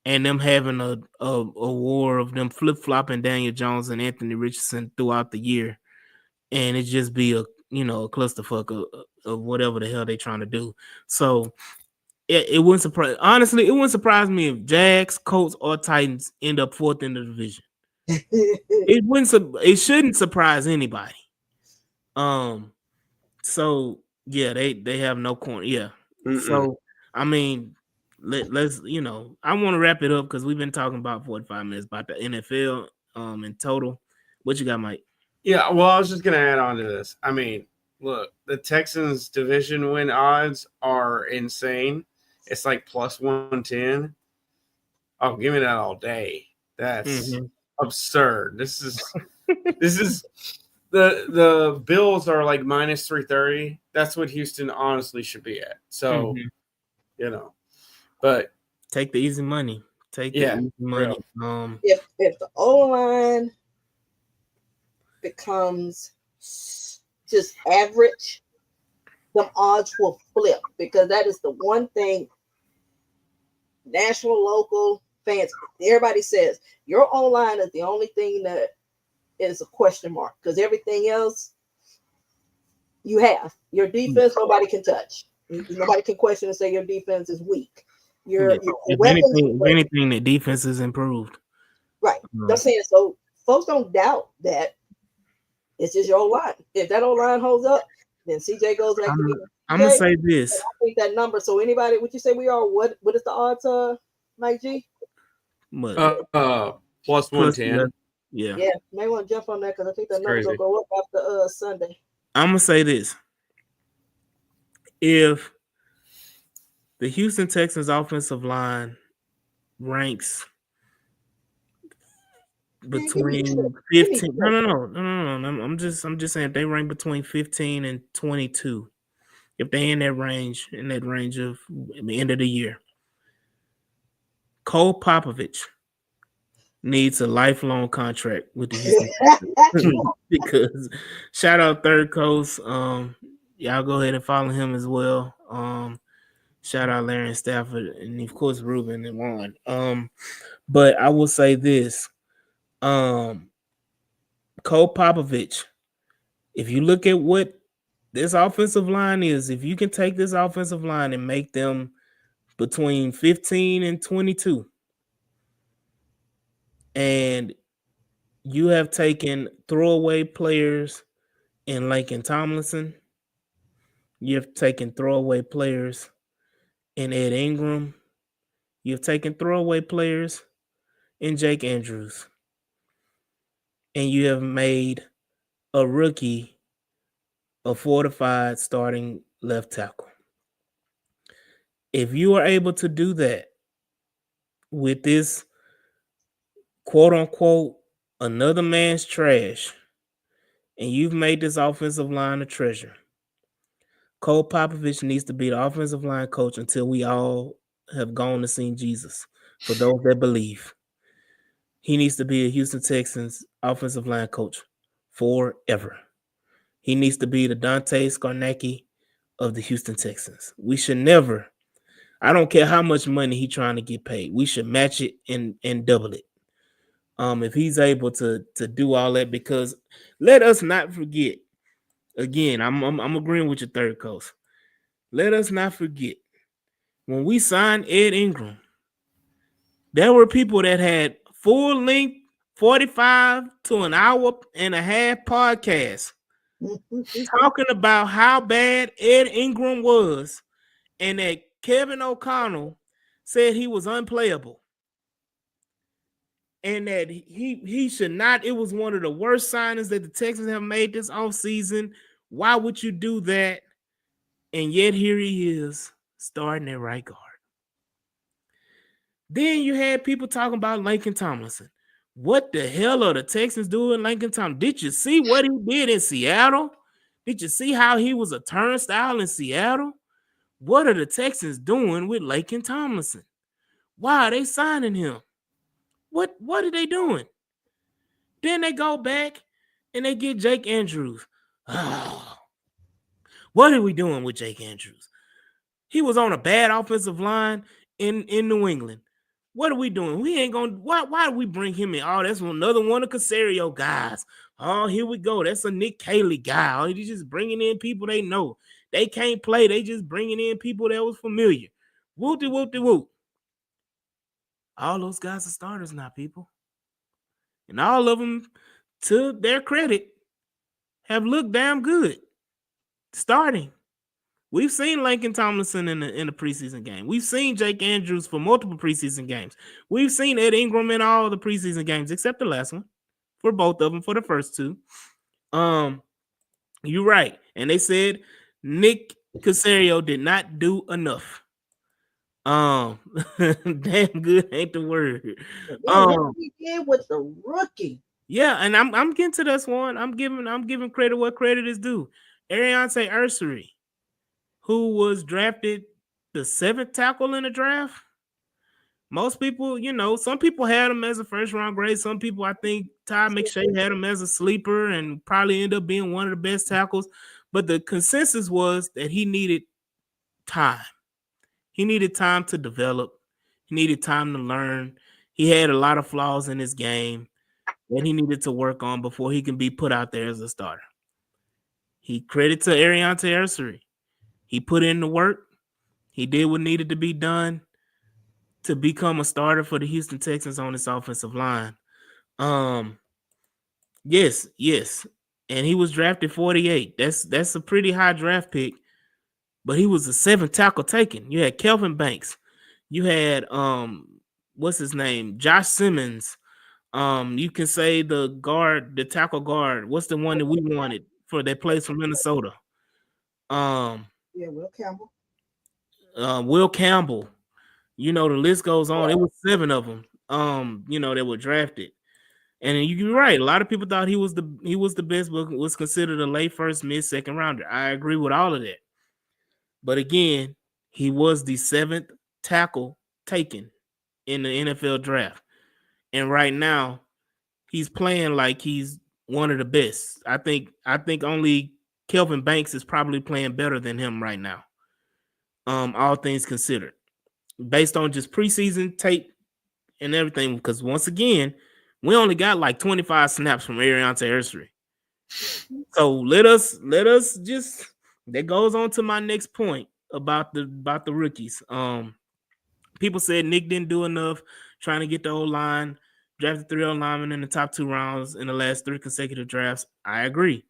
and them having a war of them flip-flopping Daniel Jones and Anthony Richardson throughout the year. And it just be a clusterfuck of whatever the hell they trying to do. So it wouldn't surprise. Honestly, it wouldn't surprise me if Jags, Colts, or Titans end up 4th in the division. It shouldn't surprise anybody. So yeah, they have no corner. Yeah. So I mean, let's I want to wrap it up because we've been talking about 45 minutes about the NFL in total. What you got, Mike? Yeah, well, I was just gonna add on to this. I mean, look, the Texans division win odds are insane. It's like plus 110. Oh, give me that all day. That's absurd. This is the Bills are like minus 330. That's what Houston honestly should be at. So, but take the easy money. Take the easy money. If the O-line becomes just average, the odds will flip, because that is the one thing national, local fans, everybody says your O-line is the only thing that is a question mark because everything else you have. Your defense, nobody can touch. Nobody can question and say your defense is weak. Your if weapons, anything, the defense is improved. right? That's saying so. Folks don't doubt that. It's just your line. If that old line holds up, then CJ goes back to me. I'm gonna say this. I think that number. So anybody, would you say we are? What is the odds, Mike G? Plus 110. Yeah. May want to jump on that because I think that number will go up after Sunday. I'm gonna say this. If the Houston Texans offensive line ranks between 15. No. I'm just saying if they rank between 15 and 22. If they in that range of the end of the year. Cole Popovich needs a lifelong contract with the Houston because shout out Third Coast. Y'all go ahead and follow him as well. Shout out Larry and Stafford and of course Ruben and Juan. But I will say this. Cole Popovich, if you look at what this offensive line is, if you can take this offensive line and make them between 15 and 22, and you have taken throwaway players in Laken Tomlinson, you have taken throwaway players in Ed Ingram, you've taken throwaway players in Jake Andrews, and you have made a rookie a fortified starting left tackle. If you are able to do that with this quote unquote another man's trash, and you've made this offensive line a treasure, Cole Popovich needs to be the offensive line coach until we all have gone to see Jesus. For those that believe, he needs to be a Houston Texans offensive line coach forever. He needs to be the Dante Scarnecchia of the Houston Texans. We should never, I don't care how much money he's trying to get paid, we should match it and double it. If he's able to do all that, because let us not forget, again, I'm agreeing with your Third Coast. Let us not forget, when we signed Ed Ingram, there were people that had full-length 45 to an hour and a half podcasts talking about how bad Ed Ingram was and that Kevin O'Connell said he was unplayable and that he should not. It was one of the worst signings that the Texans have made this offseason. Why would you do that? And yet here he is starting at right guard. Then you had people talking about Laken Tomlinson. What the hell are the Texans doing, Laken Tomlinson? Did you see what he did in Seattle? Did you see how he was a turnstile in Seattle? What are the Texans doing with Laken Tomlinson? Why are they signing him? What are they doing? Then they go back and they get Jake Andrews. Oh, what are we doing with Jake Andrews? He was on a bad offensive line in New England. What are we doing? We ain't gonna. Why do we bring him in? Oh, that's another one of Caserio guys. Oh, here we go. That's a Nick Caley guy. Oh, he's just bringing in people they know. They can't play. They just bringing in people that was familiar. Whoop-de-whoop-de-whoop. All those guys are starters now, people. And all of them, to their credit, have looked damn good starting. We've seen Laken Tomlinson in the preseason game. We've seen Jake Andrews for multiple preseason games. We've seen Ed Ingram in all the preseason games except the last one, for both of them, for the first two. You're right. And they said Nick Caserio did not do enough. Damn good ain't the word. What he did with the rookie. Yeah, and I'm getting to this one. I'm giving credit where credit is due. Ariante Ursery, who was drafted the 7th tackle in the draft. Most people, some people had him as a first-round grade. Some people, I think Ty McShay had him as a sleeper and probably ended up being one of the best tackles. But the consensus was that he needed time. He needed time to develop. He needed time to learn. He had a lot of flaws in his game. that he needed to work on before he can be put out there as a starter. He credit to Ariante Arcery. He put in the work. He did what needed to be done to become a starter for the Houston Texans on this offensive line. Yes. And he was drafted 48. That's a pretty high draft pick, but he was a 7th tackle taken. You had Kelvin Banks. You had what's his name? Josh Simmons. You can say the tackle guard. What's the one that we wanted for that plays from Minnesota? Will Campbell. Will Campbell. The list goes on. It was 7 of them. That were drafted. And you're right. A lot of people thought he was the best, but was considered a late first, mid-second rounder. I agree with all of that. But again, he was the 7th tackle taken in the NFL draft. And right now, he's playing like he's one of the best. I think only Kelvin Banks is probably playing better than him right now. All things considered. Based on just preseason tape and everything, because once again, we only got like 25 snaps from Ariante Arcery. So let us just, that goes on to my next point about the rookies. People said Nick didn't do enough trying to get the O-line, drafted 3 O-linemen in the top 2 rounds in the last 3 consecutive drafts. I agree.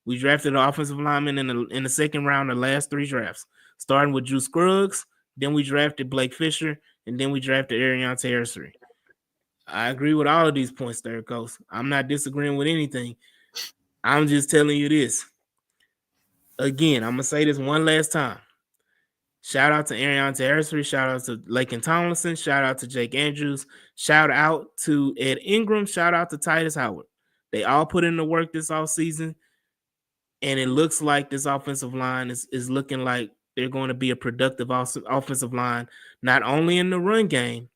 We drafted an offensive lineman in the second round of the last 3 drafts, starting with Drew Scruggs, then we drafted Blake Fisher, and then we drafted Ariante Arcery. I agree with all of these points there, Coach. I'm not disagreeing with anything. I'm just telling you this. Again, I'm going to say this one last time. Shout out to Ariante Arcery. Shout out to Laken Tomlinson. Shout out to Jake Andrews. Shout out to Ed Ingram. Shout out to Titus Howard. They all put in the work this offseason, and it looks like this offensive line is looking like they're going to be a productive offensive line, not only in the run game,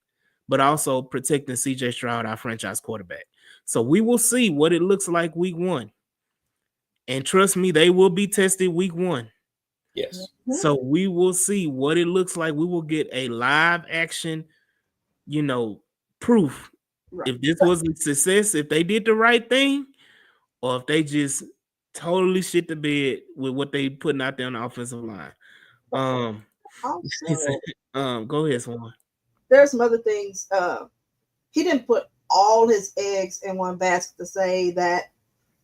but also protecting C.J. Stroud, our franchise quarterback. So we will see what it looks like week 1. And trust me, they will be tested week 1. Yes. So we will see what it looks like. We will get a live action, proof. Right. If this was a success, if they did the right thing, or if they just totally shit the bed with what they putting out there on the offensive line. Go ahead, Swan. There's some other things. He didn't put all his eggs in one basket to say that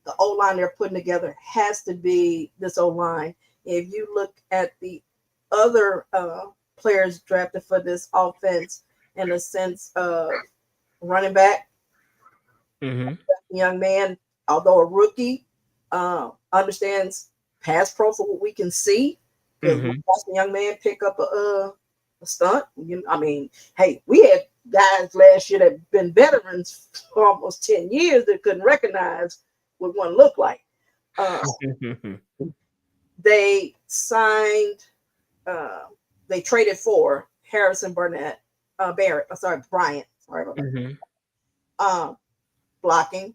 the O-line they're putting together has to be this O-line. If you look at the other players drafted for this offense in the sense of running back, young man, although a rookie, understands pass pro for what we can see. Because the young man pick up a stunt. I mean, hey, we had guys last year that have been veterans for almost 10 years that couldn't recognize what one looked like. They signed, they traded for Harrison Bryant. Sorry about that. Blocking.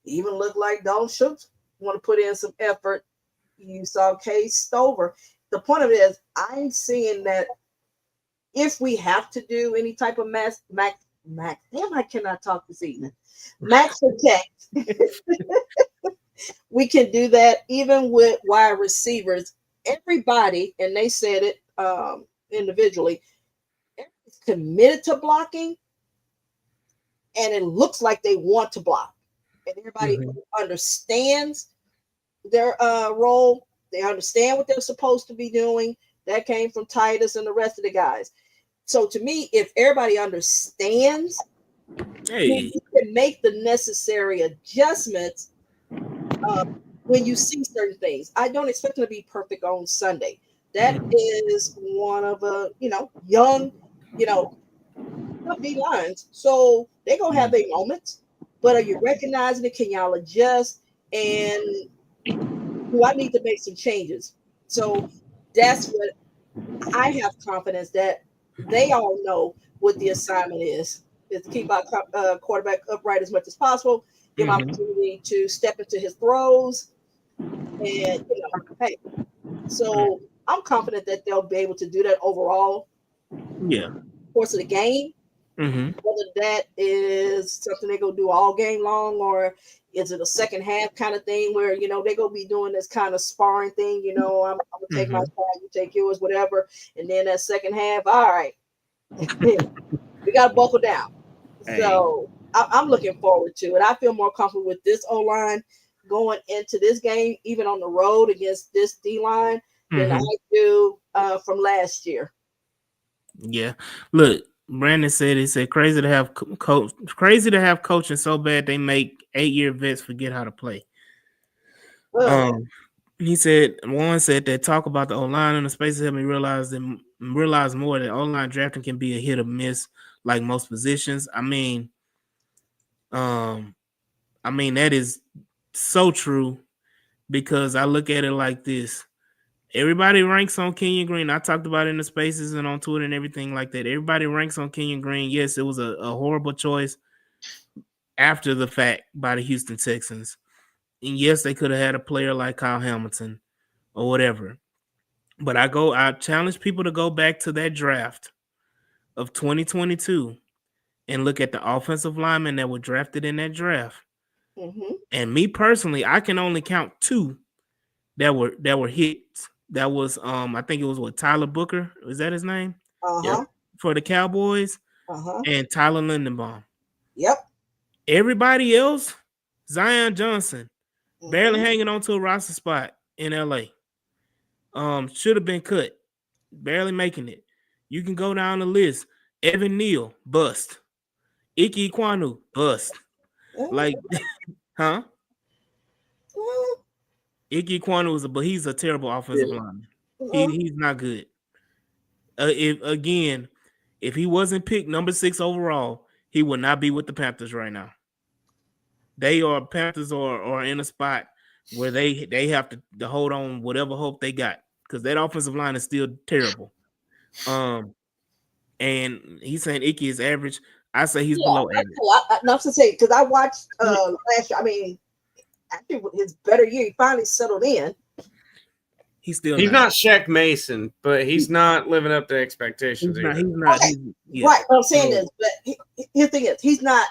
Even looked like Don Schultz want to put in some effort. You saw Case Stover. The point of it is, I'm seeing that if we have to do any type of max, damn, I cannot talk this evening. Max protect. We can do that even with wide receivers. Everybody, and they said it individually, everybody's committed to blocking, and it looks like they want to block. And everybody understands their role. They understand what they're supposed to be doing. That came from Titus and the rest of the guys. So to me, if everybody understands, you can make the necessary adjustments when you see certain things. I don't expect them to be perfect on Sunday. That is one of young, B lines. So they're going to have their moments. But are you recognizing it? Can y'all adjust? And do I need to make some changes? So that's what I have confidence that they all know what the assignment is to keep our quarterback upright as much as possible, give him opportunity to step into his throws. And, hey, so I'm confident that they'll be able to do that overall. Yeah. Course of the game. Whether that is something they go do all game long, or is it a second half kind of thing where they gonna be doing this kind of sparring thing. I'm gonna take my side, you take yours, whatever, and then that second half, all right, we gotta buckle down. Hey. So I'm looking forward to it. I feel more comfortable with this O line going into this game, even on the road against this D line, than I do from last year. Yeah, look, Brandon said he said crazy to have coaching so bad they make 8-year vets forget how to play. He said Warren said that talk about the O-line and the spaces helped me realize more that O-line drafting can be a hit or miss like most positions. I mean that is so true, because I look at it like this. Everybody ranks on Kenyon Green. I talked about it in the spaces and on Twitter and everything like that. Everybody ranks on Kenyon Green. Yes, it was a horrible choice after the fact by the Houston Texans. And yes, they could have had a player like Kyle Hamilton or whatever. But I challenge people to go back to that draft of 2022 and look at the offensive linemen that were drafted in that draft. And me personally, I can only count 2 that were hits. That was I think it was Tyler Booker. Was that his name? Yep. For the Cowboys. And Tyler Lindenbaum. Yep. Everybody else, Zion Johnson, barely hanging on to a roster spot in LA. Should have been cut. Barely making it. You can go down the list. Evan Neal, bust. Ike Ekwonu, bust. Like, huh? Ike Ekwonu but he's a terrible offensive lineman. He's not good. If he wasn't picked number 6 overall, he would not be with the Panthers right now. Panthers are in a spot where they have to hold on whatever hope they got, because that offensive line is still terrible. And he's saying Ike is average. I say he's below average. Enough to say, because I watched last year. I mean, actually, his better year, he finally settled in. He's not Shaq Mason, but he's not living up to expectations. He's not. Okay. Right. What I'm saying is, but his thing is, he's not.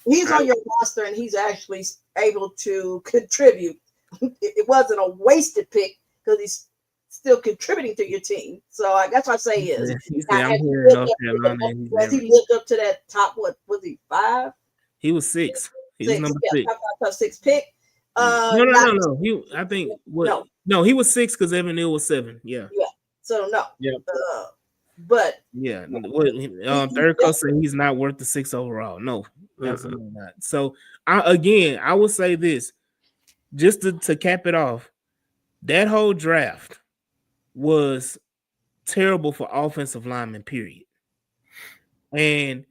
He's on your roster, and he's actually able to contribute. It wasn't a wasted pick because he's still contributing to your team. So that's what I say is. Has he lived up to that top? What was he, 5? He was 6. He was number 6. Top 6 pick. No. He was 6 because Evan Neal was 7. Yeah. So no. Yeah. But third coach said he's not worth the 6 overall. No, absolutely not. So I will say this, just to cap it off, that whole draft was terrible for offensive linemen, period. And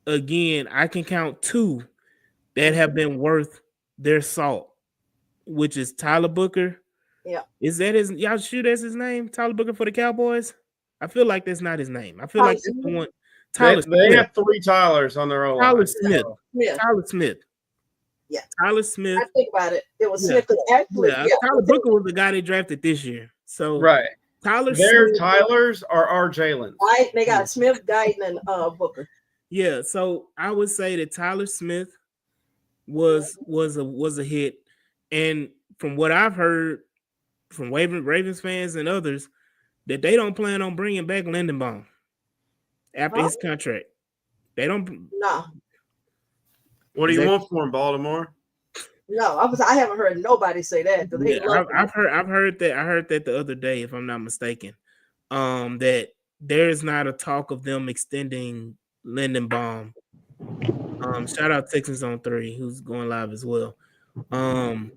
again, I can count 2 that have been worth their salt, which is Tyler Booker. Yeah. Is that y'all sure that's his name? Tyler Booker for the Cowboys? I feel like that's not his name. I feel like that's the one. Tyler they have 3 Tylers on their own. Tyler Smith. Yeah. Tyler Smith. Yeah. Tyler Smith. I think about it. It was Smith. Actually, Tyler Booker was the guy they drafted this year. So right. Their Smith, Tylers are our Jalen's. Right. They got Smith, Guyton, and Booker. Yeah. So I would say that Tyler Smith was a hit. And from what I've heard from Ravens fans and others, that they don't plan on bringing back Lindenbaum after his contract. They don't. No. What do you want for him, Baltimore? No, I haven't heard nobody say that. I've heard that. I heard that the other day, if I'm not mistaken, that there's not a talk of them extending Lindenbaum. Shout out Texans on 3, who's going live as well. I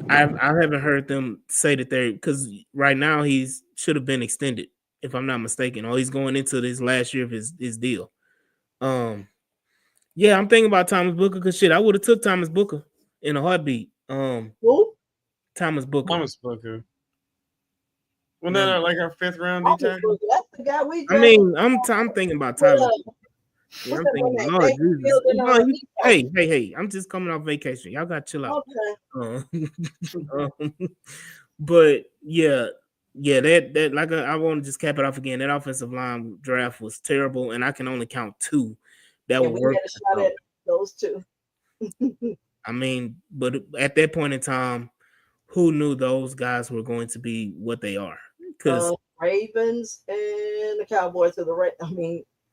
haven't heard them say that because right now he's should have been extended, if I'm not mistaken, or he's going into this last year of his deal. Yeah, I'm thinking about Thomas Booker because I would have took Thomas Booker in a heartbeat. Who? Thomas Booker. Wasn't that like our 5th round D-tackle? That's the guy we. I mean, I'm thinking about Tyler. Yeah, I'm thinking, Lord Jesus. Hey, I'm just coming off vacation. Y'all got to chill out. Okay. But yeah, Yeah, that like I want to just cap it off again. That offensive line draft was terrible, and I can only count two that And were we worth had a shot at those two. I mean, but at that point in time, who knew those guys were going to be what they are? Because Ravens and the Cowboys are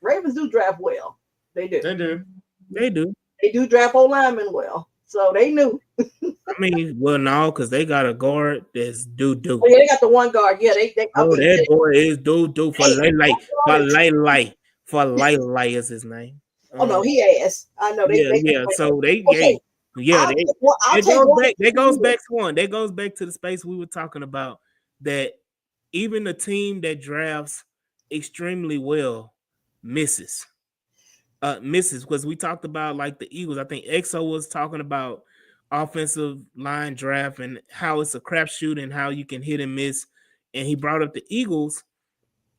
Ravens do draft well. They do. They do. they do. They do draft old linemen well. So they knew. I mean, well, no, because they got a guard that's do. Oh, yeah, they got the one guard. Yeah, they Oh, that boy is do for Hey, for lay is his name. oh no, he asked. I know Yeah. So they okay. I'll it take goes one. back. That goes back to one. That goes back to the space we were talking about. That even a team that drafts extremely well misses. Misses because we talked about like the Eagles. I think EXO was talking about offensive line draft and how it's a crapshoot and how you can hit and miss. And he brought up the Eagles.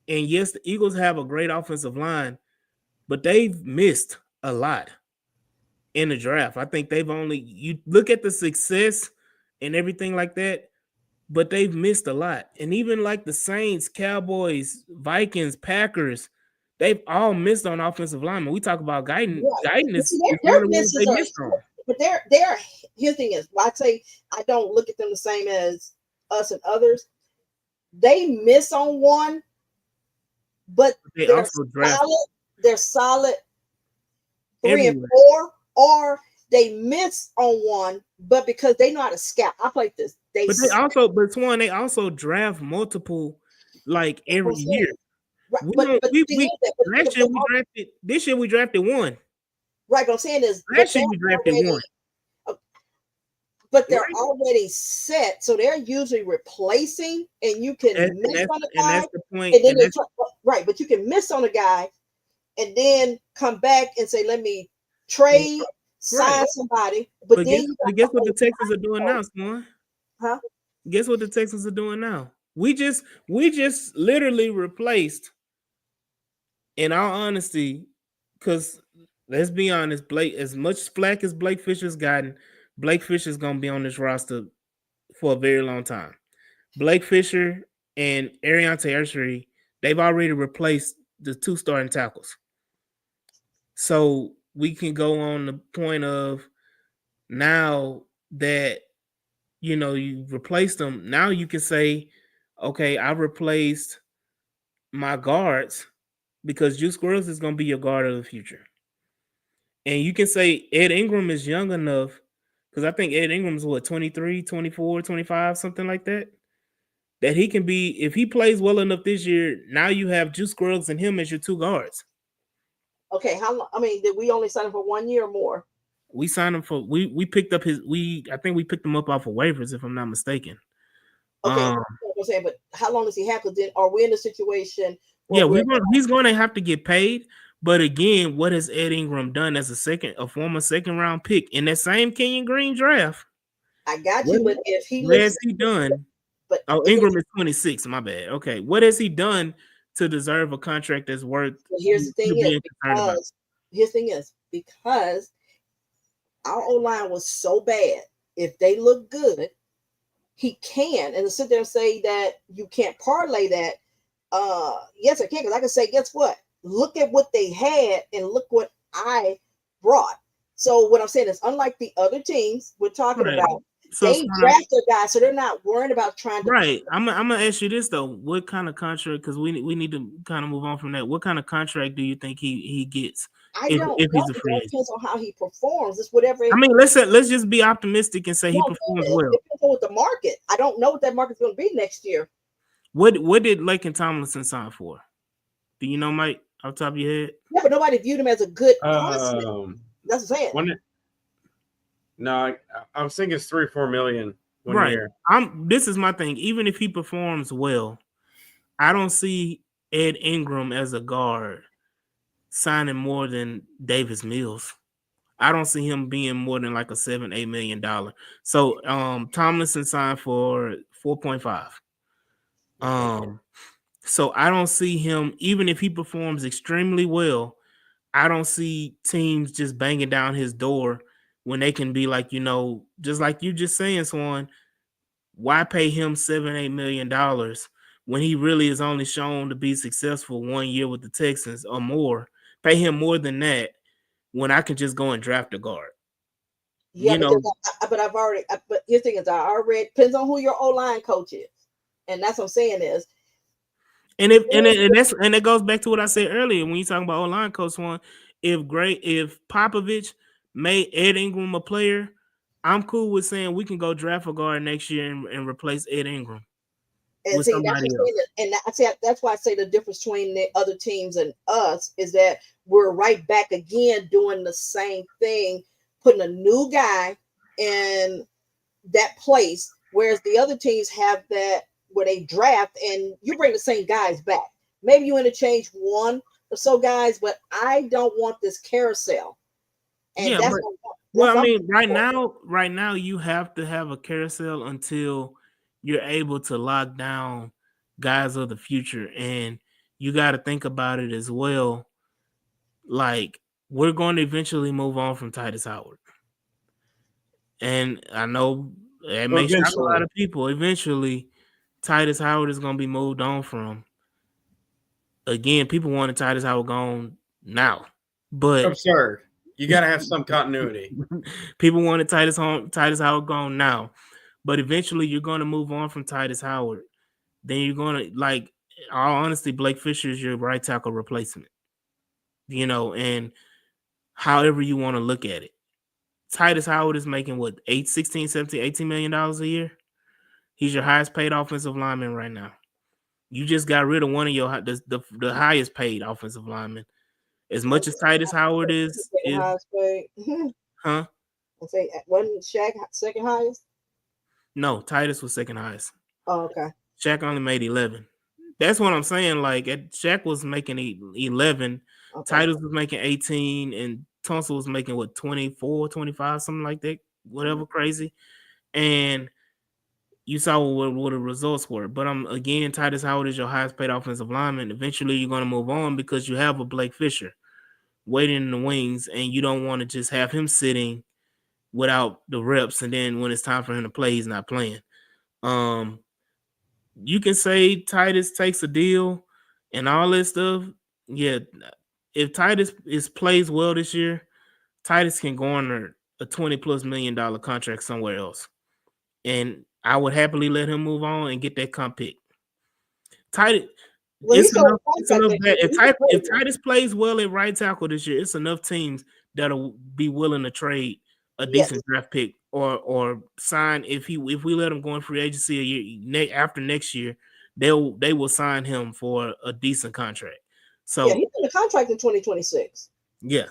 And yes, the Eagles have a great offensive line, but they've missed a lot in the draft. I think you look at the success and everything like that, but they've missed a lot. And even like the Saints, Cowboys, Vikings, Packers, they've all missed on offensive linemen. We talk about guidance. Right. Guidance is Their one of the ones misses they are, missed on. but here's the thing is, I say I don't look at them the same as us and others. They miss on one, but They also draft they're solid 3 everywhere. and 4, or they miss on one, but because they know how to scout. I like this. But Swan, they also draft multiple like every year. Right, This year we drafted one. Right, what I'm saying is last year we drafted one. But they're already set, so they're usually replacing, and you can miss on a guy. And that's the point. And then right, but you can miss on a guy, and then come back and say, "Let me trade, sign somebody." But then guess what the Texans are doing now, Swan? Huh? Guess what the Texans are doing now? We just literally replaced. In all honesty, because let's be honest, Blake, as much flack as Blake Fisher's gotten, Blake Fisher's gonna be on this roster for a very long time. Blake Fisher and Ariante Archery, they've already replaced the 2 starting tackles. So we can go on the point of now that you replaced them. Now you can say, okay, I replaced my guards because Juice Squirrels is going to be your guard of the future. And you can say Ed Ingram is young enough because I think Ed Ingram's 23, 24, 25, something like that. That he can be, if he plays well enough this year, now you have Juice Squirrels and him as your 2 guards. Okay, how long? I mean, did we only sign him for 1 year or more? We signed him for we picked up I think we picked him up off of waivers if I'm not mistaken. Okay, but how long does he have? Because then are we in a situation? Yeah, he's going to have to get paid. But again, what has Ed Ingram done as a former second round pick in that same Kenyon Green draft? I got you, but if he what has he done? But Ingram is 26. My bad. Okay, what has he done to deserve a contract that's worth? Here's the thing is because our O-line was so bad. If they look good, he can. And to sit there and say that you can't parlay that, yes, I can. Because I can say, guess what? Look at what they had and look what I brought. So what I'm saying is, unlike the other teams we're talking about, they draft a guy, so they're not worried about trying to. Right. I'm gonna ask you this though: what kind of contract? Because we need to kind of move on from that. What kind of contract do you think he gets? I don't know. It depends on how he performs. It's whatever. I mean, let's just be optimistic and say he performs well. It depends on what the market. I don't know what that market's going to be next year. What did Lakin Tomlinson sign for? Do you know, Mike, off the top of your head? Yeah, but nobody viewed him as a good person. That's what I'm saying. No, I was thinking it's 3 or 4 million one year. This is my thing. Even if he performs well, I don't see Ed Ingram as a guard signing more than Davis Mills. I don't see him being more than like a $7-8 million. So Tomlinson signed for 4.5. So I don't see him, even if he performs extremely well, I don't see teams just banging down his door when they can be like, just like you just saying, Swan, why pay him $7-8 million when he really is only shown to be successful 1 year with the Texans or more. Pay him more than that when I can just go and draft a guard. Yeah, You know, but your thing is, I already depends on who your O-line coach is, and that's what I'm saying is, and it goes back to what I said earlier when you talking about O-line coach one. If Popovich made Ed Ingram a player, I'm cool with saying we can go draft a guard next year and replace Ed Ingram and with see that's somebody what else. and I say that's why I say the difference between the other teams and us is that we're right back again doing the same thing, putting a new guy in that place, whereas the other teams have that where they draft and you bring the same guys back. Maybe you interchange one or so guys, but I don't want this carousel. And Yeah, that's but what, well, that's I what mean, right now, you have to have a carousel until you're able to lock down guys of the future, and you got to think about it as well. Like we're going to eventually move on from Titus Howard, and I know it may shock a lot of people. Eventually, Titus Howard is going to be moved on from. Again, people wanted Titus Howard gone now, but absurd. You got to have some continuity. people wanted Titus Howard gone now, but eventually you're going to move on from Titus Howard. Then you're going to, like, all honesty, Blake Fisher is your right tackle replacement. You know, and however you want to look at it. Titus Howard is making what, 16, 17, $18 million a year? He's your highest paid offensive lineman right now. You just got rid of one of your the highest paid offensive linemen. As much as Titus Howard is highest paid. huh? I say wasn't Shaq second highest? No, Titus was second highest. Oh, okay. Shaq only made 11. That's what I'm saying. Like Shaq was making 11, Okay. Titus was making 18, and Tunsil was making what 24, 25, something like that, whatever crazy. And you saw what the results were. But again, Titus Howard is your highest paid offensive lineman. Eventually, you're going to move on because you have a Blake Fisher waiting in the wings, and you don't want to just have him sitting without the reps, and then when it's time for him to play, he's not playing. You can say Titus takes a deal and all that stuff. Yeah, if Titus plays well this year, Titus can garner a $20+ million contract somewhere else, and I would happily let him move on and get that comp pick. Titus, it's enough that if Titus plays well at right tackle this year, it's enough teams that'll be willing to trade a decent draft pick or sign if we let him go in free agency a year after next year, they will sign him for a decent contract. So yeah, he's in the contract in 2026. Yeah,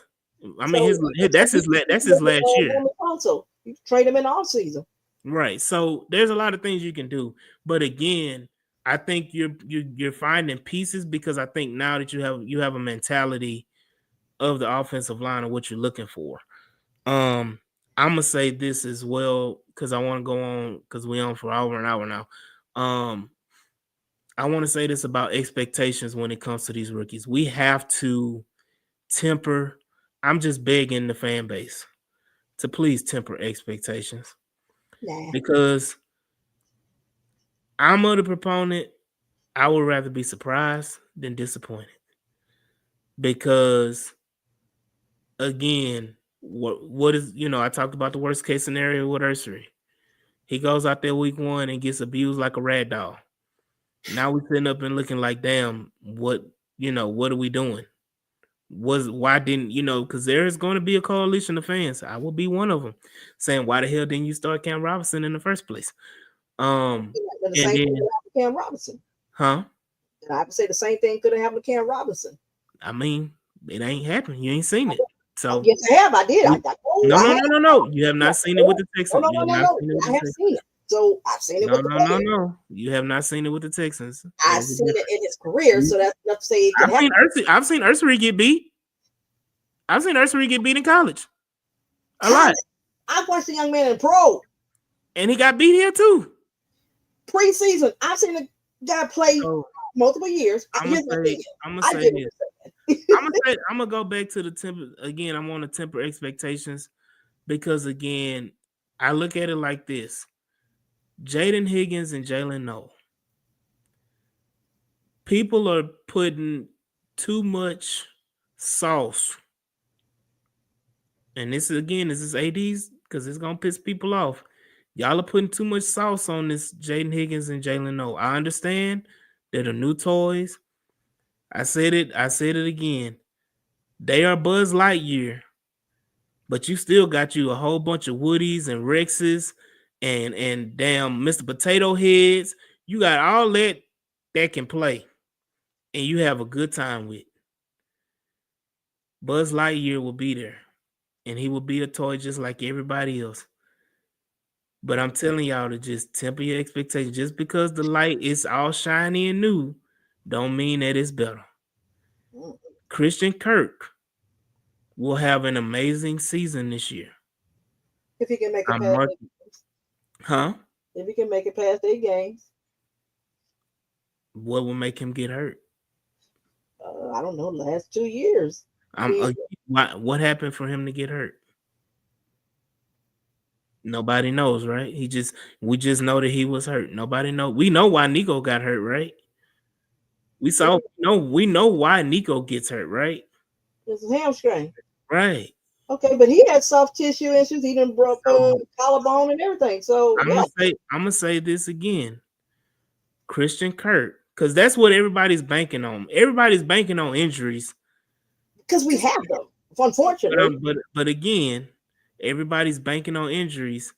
I mean that's his last year. Also, you trade him in all season. Right. So there's a lot of things you can do, but again, I think you're finding pieces because I think now that you have a mentality of the offensive line of what you're looking for. I'm gonna say this as well because I want to go on because we're on for over an hour now. I want to say this about expectations when it comes to these rookies. We have to temper. I'm just begging the fan base to please temper expectations because I'm the proponent. I would rather be surprised than disappointed because, again, what is I talked about the worst case scenario with Ursery. He goes out there week 1 and gets abused like a rag doll. Now we're sitting up and looking like, damn, what are we doing? Why didn't because there is going to be a coalition of fans. I will be one of them saying, why the hell didn't you start Cam Robinson in the first place? Cam Robinson. Huh? I have to say the same thing could have happened to Cam Robinson. I mean, it ain't happened. You ain't seen it. So yes, I have. I did. No. You have not seen it with the Texans. No. I have seen it. So I've seen it with the Players. No. You have not seen it with the Texans. I've seen it in his career. So that's enough to say it could happen. I've seen Ursery get beat. I've seen Ursery get beat in college. A lot. I've watched the young man in pro. And he got beat here too. Preseason. I've seen a guy play multiple years. I'm gonna go back to the temper again. I want to temper expectations because again, I look at it like this: Jaden Higgins and Jalen Noel. people are putting too much sauce. And this is AD's because it's gonna piss people off. Y'all are putting too much sauce on this Jaden Higgins and Jalen Noe. I understand they're the new toys. I said it again. They are Buzz Lightyear, but you still got you a whole bunch of Woodies and Rexes and damn Mr. Potato Heads. You got all that can play, and you have a good time with. Buzz Lightyear will be there, and he will be a toy just like everybody else. But I'm telling y'all to just temper your expectations. Just because the light is all shiny and new, don't mean that it's better. Christian Kirk will have an amazing season this year. If he can make it past If he can make it past 8 games. What will make him get hurt? I don't know. Last 2 years. What happened for him to get hurt? Nobody knows, right? We just know that he was hurt. Nobody know. We know why Nico got hurt, right? We know why Nico gets hurt, right? It's a hamstring. Right. Okay, but he had soft tissue issues. He done broke collarbone and everything. So I'm gonna say this again. Christian Kirk, because that's what everybody's banking on. Everybody's banking on injuries. Because we have them, unfortunately. But again, everybody's banking on injuries.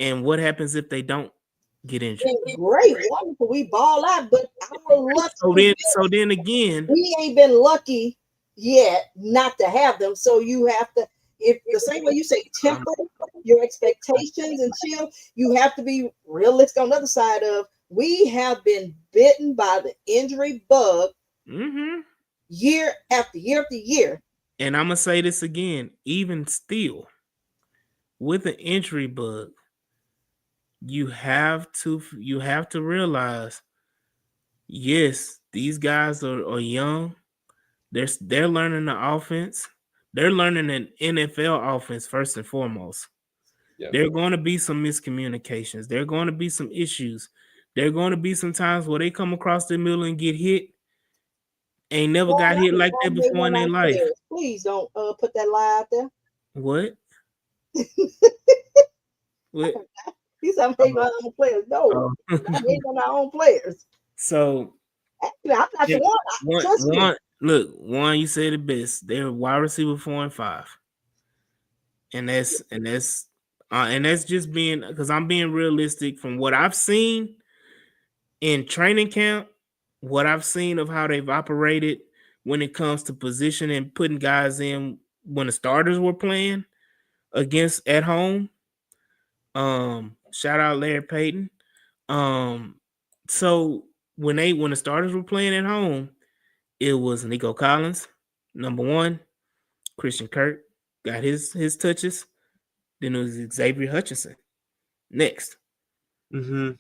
And what happens if they don't get injured? Great, wonderful. We ball out, but our luck. So then again, we ain't been lucky yet not to have them. So you have to, if the same way you say temper your expectations and chill, you have to be realistic on the other side of we have been bitten by the injury bug year after year after year. And I'm gonna say this again, even still, with an injury bug, you have to realize, yes, these guys are young. They're learning the offense. They're learning an NFL offense first and foremost. Yep. There are going to be some miscommunications. There are going to be some issues. There are going to be some times where they come across the middle and get hit. Ain't never got hit like that before in their life. Please don't put that lie out there. What? What? He's I'm hating on our own players. No, I'm hating on our own players. So actually, I'm not the one. Look, you said it best. They're wide receiver 4 and 5, and that's just being, because I'm being realistic from what I've seen in training camp, what I've seen of how they've operated when it comes to position and putting guys in when the starters were playing against at home. Shout out Larry Payton. So when the starters were playing at home, it was Nico Collins, number 1. Christian Kirk got his touches. Then it was Xavier Hutchinson next. Then,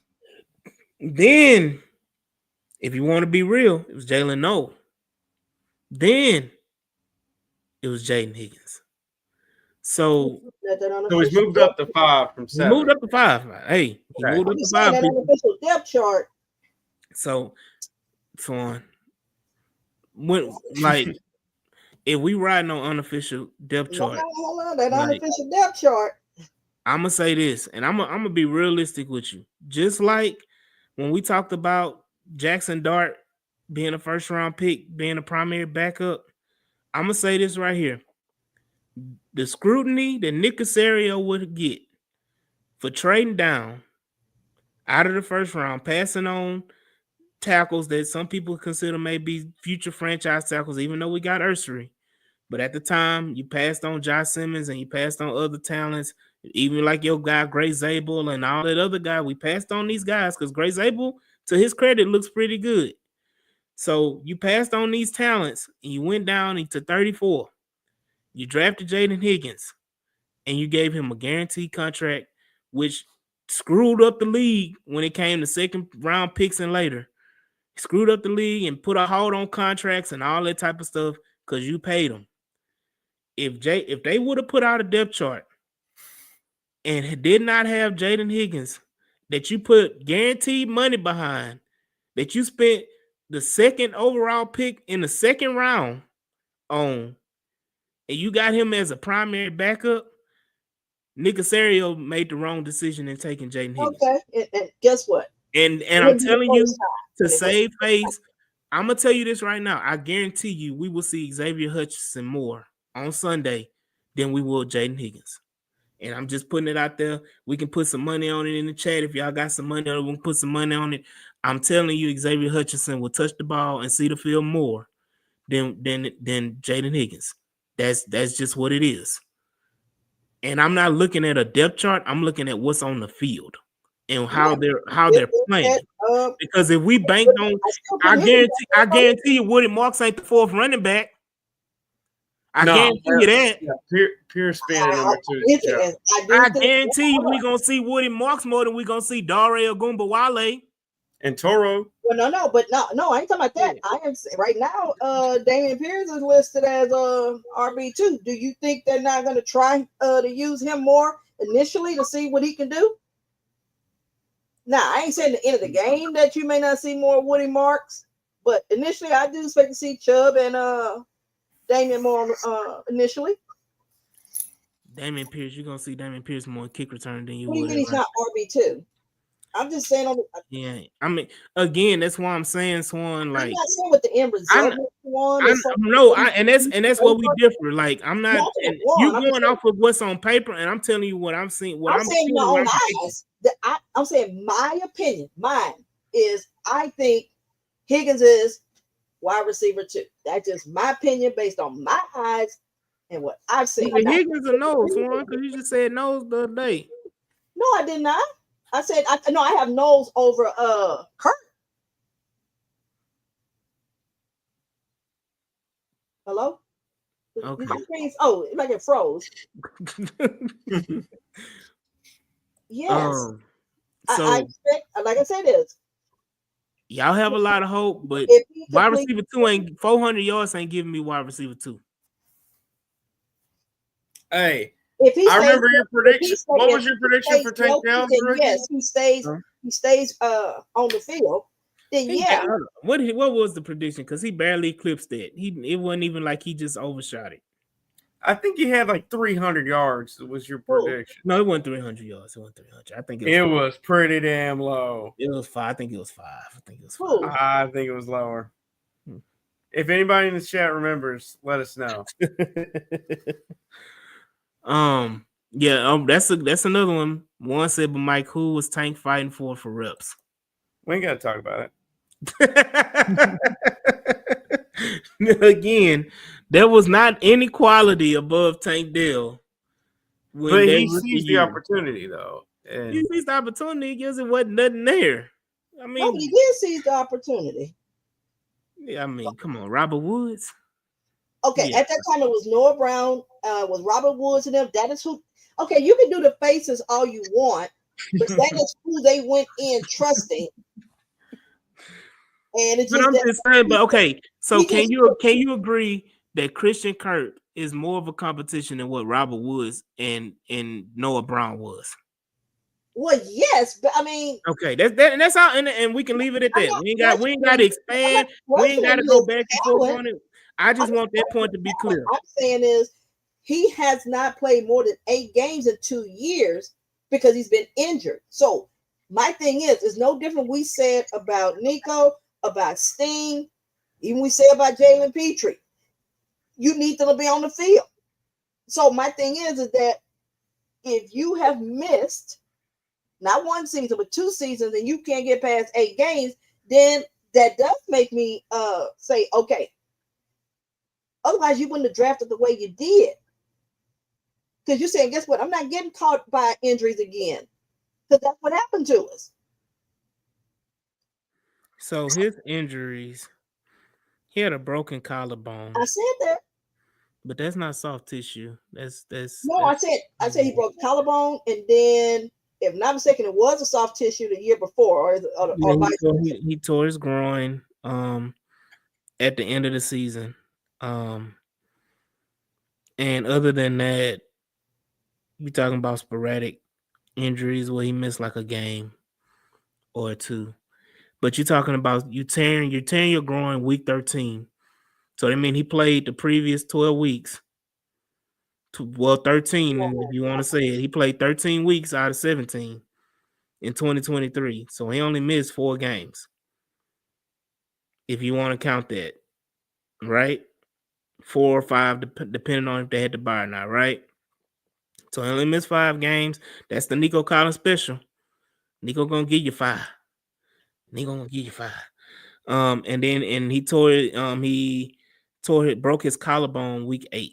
if you want to be real, it was Jalen Noe. Then it was Jaden Higgins. So he's moved up to 5 from 7. He moved up to 5. Hey, he moved up to 5. That unofficial depth chart. So on. When if we riding on unofficial depth chart, hold on, that unofficial depth chart. I'm gonna say this, and I'm gonna be realistic with you. Just like when we talked about Jackson Dart being a first round pick, being a primary backup, I'm gonna say this right here: the scrutiny that Nick Caserio would get for trading down out of the first round, passing on tackles that some people consider may be future franchise tackles, even though we got Ursery. But at the time, you passed on Josh Simmons and you passed on other talents, even like your guy, Gray Zabel, and all that other guy. We passed on these guys because Gray Zabel, to his credit, looks pretty good. So you passed on these talents and you went down into 34. You drafted Jaden Higgins and you gave him a guaranteed contract, which screwed up the league when it came to second round picks and later. Screwed up the league and put a hold on contracts and all that type of stuff because you paid them. If they would have put out a depth chart and did not have Jaden Higgins, that you put guaranteed money behind, that you spent the second overall pick in the second round on, and you got him as a primary backup, Nick Casario made the wrong decision in taking Jaden Higgins. Okay, and guess what? And I'm telling you, to save face, I'm gonna tell you this right now. I guarantee you, we will see Xavier Hutchinson more on Sunday than we will Jaden Higgins. And I'm just putting it out there. We can put some money on it in the chat. If y'all got some money on it, we can put some money on it. I'm telling you, Xavier Hutchinson will touch the ball and see the field more than Jaden Higgins. That's just what it is. And I'm not looking at a depth chart. I'm looking at what's on the field and how they're playing. Because if we banked on, I guarantee you, Woody Marks ain't the fourth running back. I guarantee you that. Yeah, Pierce being number 2. I guarantee you we're gonna see Woody Marks more than we're gonna see Dare Ogunbowale and Toro. Well, no, I ain't talking about that. I am right now. Damian Pierce is listed as RB2. Do you think they're not going to try to use him more initially to see what he can do? Now, I ain't saying the end of the game that you may not see more Woody Marks, but initially, I do expect to see Chubb and Damian more initially. Damian Pierce, you're gonna see Damian Pierce more kick return than you what do you would. Mean he's not RB2? I'm just saying. Yeah, I mean, again, that's why I'm saying, Swan. Like, I'm not saying what the end result and that's what we differ. Like, I'm not. And you going off of what's on paper, and I'm telling you what I'm seeing. What I'm saying, my own eyes. I'm saying my opinion. Mine is I think Higgins is wide receiver 2. That's just my opinion based on my eyes and what I've seen. Higgins a nose, Swan, because you just said nose the other day. No, I did not. I said I have nose over Kurt. Hello? Okay. Oh, like it froze. Yes. So I expect, like I said, is y'all have a lot of hope, but wide receiver 2 ain't 400 yards ain't giving me wide receiver 2. Hey, I remember your prediction. What was your prediction for Tank Dell's rookie? Yes, he stays on the field. Then what was the prediction? Because he barely eclipsed that. It wasn't even like he just overshot it. I think he had like 300 yards. Was your prediction? No, it wasn't 300 yards. It wasn't 300. I think it was pretty damn low. It was 5. I think it was 5. I think it was lower. If anybody in the chat remembers, let us know. That's another one. One said, but Mike, who was Tank fighting for reps? We ain't got to talk about it. Again, there was not any quality above Tank Dell. But he seized the opportunity, though. And he seized the opportunity because it wasn't nothing there. I mean, he did seize the opportunity. Yeah, I mean, come on, Robert Woods. Okay, at that time it was Noah Brown, was Robert Woods and them. That is who. Okay, you can do the faces all you want, but that is who they went in trusting. And it's just. But I'm just saying. But okay, so can you agree that Christian Kirk is more of a competition than what Robert Woods and Noah Brown was? Well, yes, but I mean, okay, that's how, and we can leave it at that. We ain't got to expand. We ain't got to go back and forth on it. I just want that point to be clear. I'm saying is he has not played more than 8 games in 2 years because he's been injured. So my thing is, it's no different. We said about Nico, about Sting, even we said about Jalen Petrie. You need them to be on the field. So my thing is that if you have missed not 1 season, but 2 seasons, and you can't get past 8 games, then that does make me say, okay. Otherwise, you wouldn't have drafted the way you did. Because you're saying, guess what? I'm not getting caught by injuries again. Because that's what happened to us. So his injuries, he had a broken collarbone. I said that. But that's not soft tissue. I said he broke collarbone, and then, if not mistaken, it was a soft tissue the year before. He tore his groin at the end of the season. And other than that, we're talking about sporadic injuries where he missed like a game or 2. But you're talking about you're tearing your groin week 13. So that means he played the previous 12 weeks. 13 if you want to say it. He played 13 weeks out of 17 in 2023. So he only missed 4 games. If you want to count that, right? 4 or 5, depending on if they had to buy or not, right? So he only missed 5 games. That's the Nico Collins special. Nico gonna give you 5. Nico gonna give you 5. And he tore it, broke his collarbone week 8.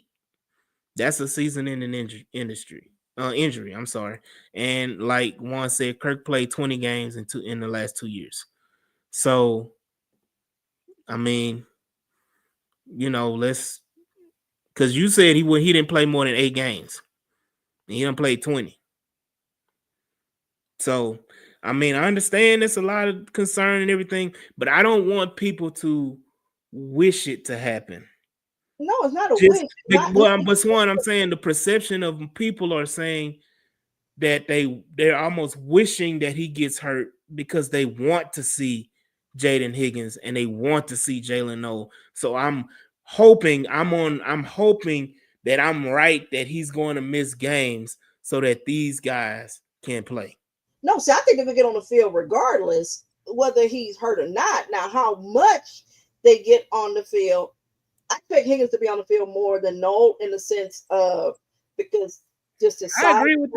That's a season-ending injury. I'm sorry. And like Juan said, Kirk played 20 games in the last 2 years. So, I mean, because you said he didn't play more than 8 games. He didn't play 20. So, I mean, I understand there's a lot of concern and everything, but I don't want people to wish it to happen. No, it's not a wish. But Swan, I'm saying the perception of people are saying that they're almost wishing that he gets hurt because they want to see Jaden Higgins and they want to see Jalen Noel. So I'm hoping that I'm right that he's going to miss games so that these guys can play. No, see, I think if we get on the field, regardless whether he's hurt or not. Now, how much they get on the field, I expect Higgins to be on the field more than Noel in the sense of because just his size. I agree with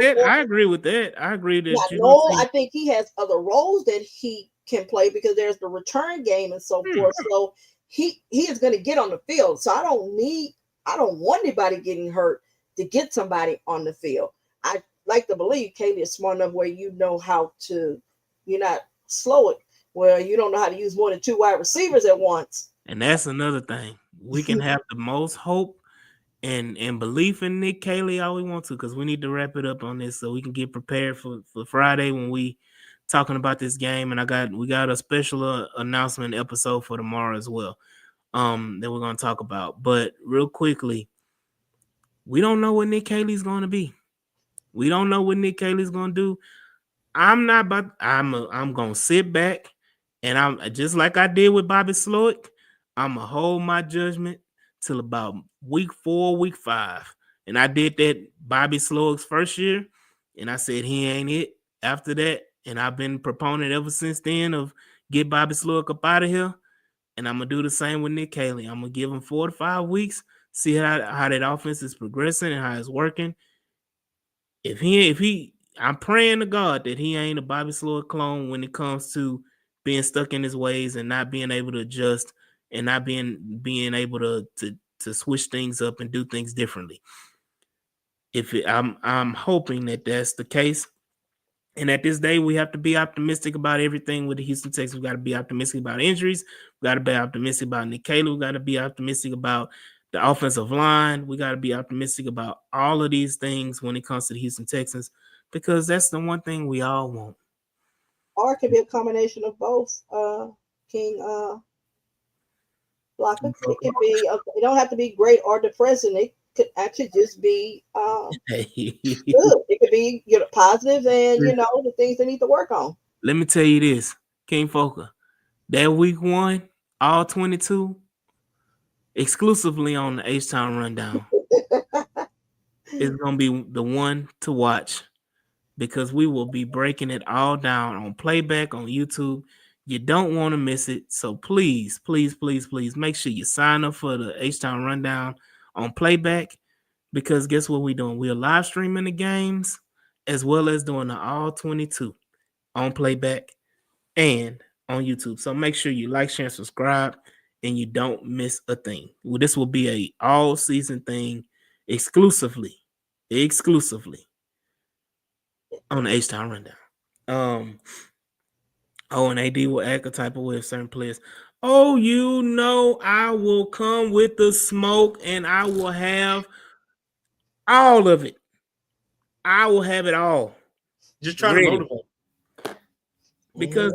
that. I agree that Noel, I think he has other roles that he can play because there's the return game and so forth. So he is going to get on the field. So I don't want anybody getting hurt to get somebody on the field. I like to believe Kaylee is smart enough where you know how to, you're not slow it, where you don't know how to use more than 2 wide receivers at once. And that's another thing. We can have the most hope and belief in Nick Caley all we want to, because we need to wrap it up on this so we can get prepared for Friday when we talking about this game. And we got a special announcement episode for tomorrow as well that we're going to talk about. But real quickly, we don't know what Nick Caley's going to be. We don't know what Nick Caley's going to do. I'm going to sit back and I'm just like I did with Bobby Slowick. I'm going to hold my judgment till about week 4, week 5. And I did that Bobby Slowick's first year. And I said, he ain't it after that. And I've been proponent ever since then of get Bobby Slowick up out of here. And I'm going to do the same with Nick Caley. I'm going to give him 4 to 5 weeks, see how that offense is progressing and how it's working. I'm praying to God that he ain't a Bobby Slowick clone when it comes to being stuck in his ways and not being able to adjust and not being able to switch things up and do things differently. I'm hoping that that's the case. And at this day, we have to be optimistic about everything with the Houston Texans. We got to be optimistic about injuries. We got to be optimistic about Nick Caley. We got to be optimistic about the offensive line. We got to be optimistic about all of these things when it comes to the Houston Texans, because that's the one thing we all want. Or it could be a combination of both, King Blocker. It could be, it don't have to be great or depressing. It could actually just be good. It could be positive and, the things they need to work on. Let me tell you this, King Foker. That week 1, all 22, exclusively on the H-Town Rundown. It's going to be the one to watch because we will be breaking it all down on playback on YouTube. You don't want to miss it. So please, please, please, please make sure you sign up for the H-Town Rundown on playback, because guess what we're doing? We're live streaming the games as well as doing the all 22 on playback and on YouTube. So make sure you like, share, and subscribe, and you don't miss a thing. Well, this will be a all season thing exclusively on the H-Town Rundown. And AD will act a type of way of certain players. Oh, I will come with the smoke and I will have all of it. I will have it all. Just trying to motivate. Because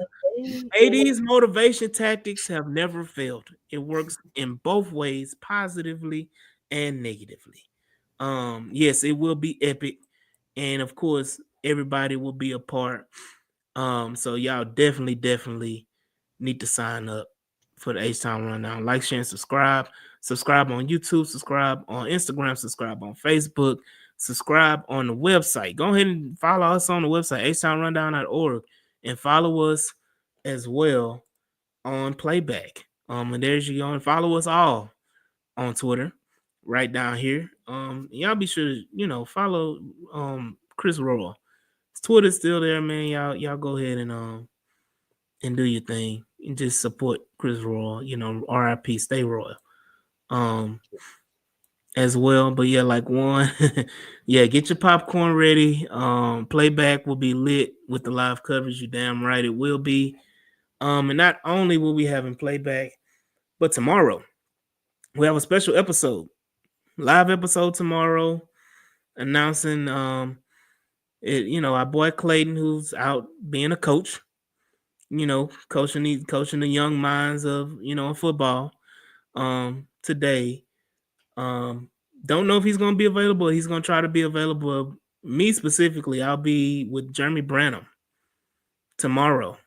AD's motivation tactics have never failed. It works in both ways, positively and negatively. Yes, it will be epic. And of course, everybody will be a part. So y'all definitely need to sign up for the H-Town Rundown. Like, share, and subscribe. Subscribe on YouTube, subscribe on Instagram, subscribe on Facebook, subscribe on the website. Go ahead and follow us on the website, htownrundown.org, and follow us as well on Playback. And there's you go, and follow us all on Twitter right down here. Y'all be sure to, follow Chris Royal. His Twitter's still there, man. Y'all go ahead and do your thing and just support Chris Royal, RIP, stay royal. As well. But yeah, like one, yeah, get your popcorn ready. Playback will be lit with the live coverage. You damn right it will be. And not only will we having playback, but tomorrow we have a special episode, live episode tomorrow, announcing our boy Clayton, who's out being a coach, coaching the young minds of football today. Don't know if he's going to be available. He's going to try to be available. Me specifically, I'll be with Jeremy Branham tomorrow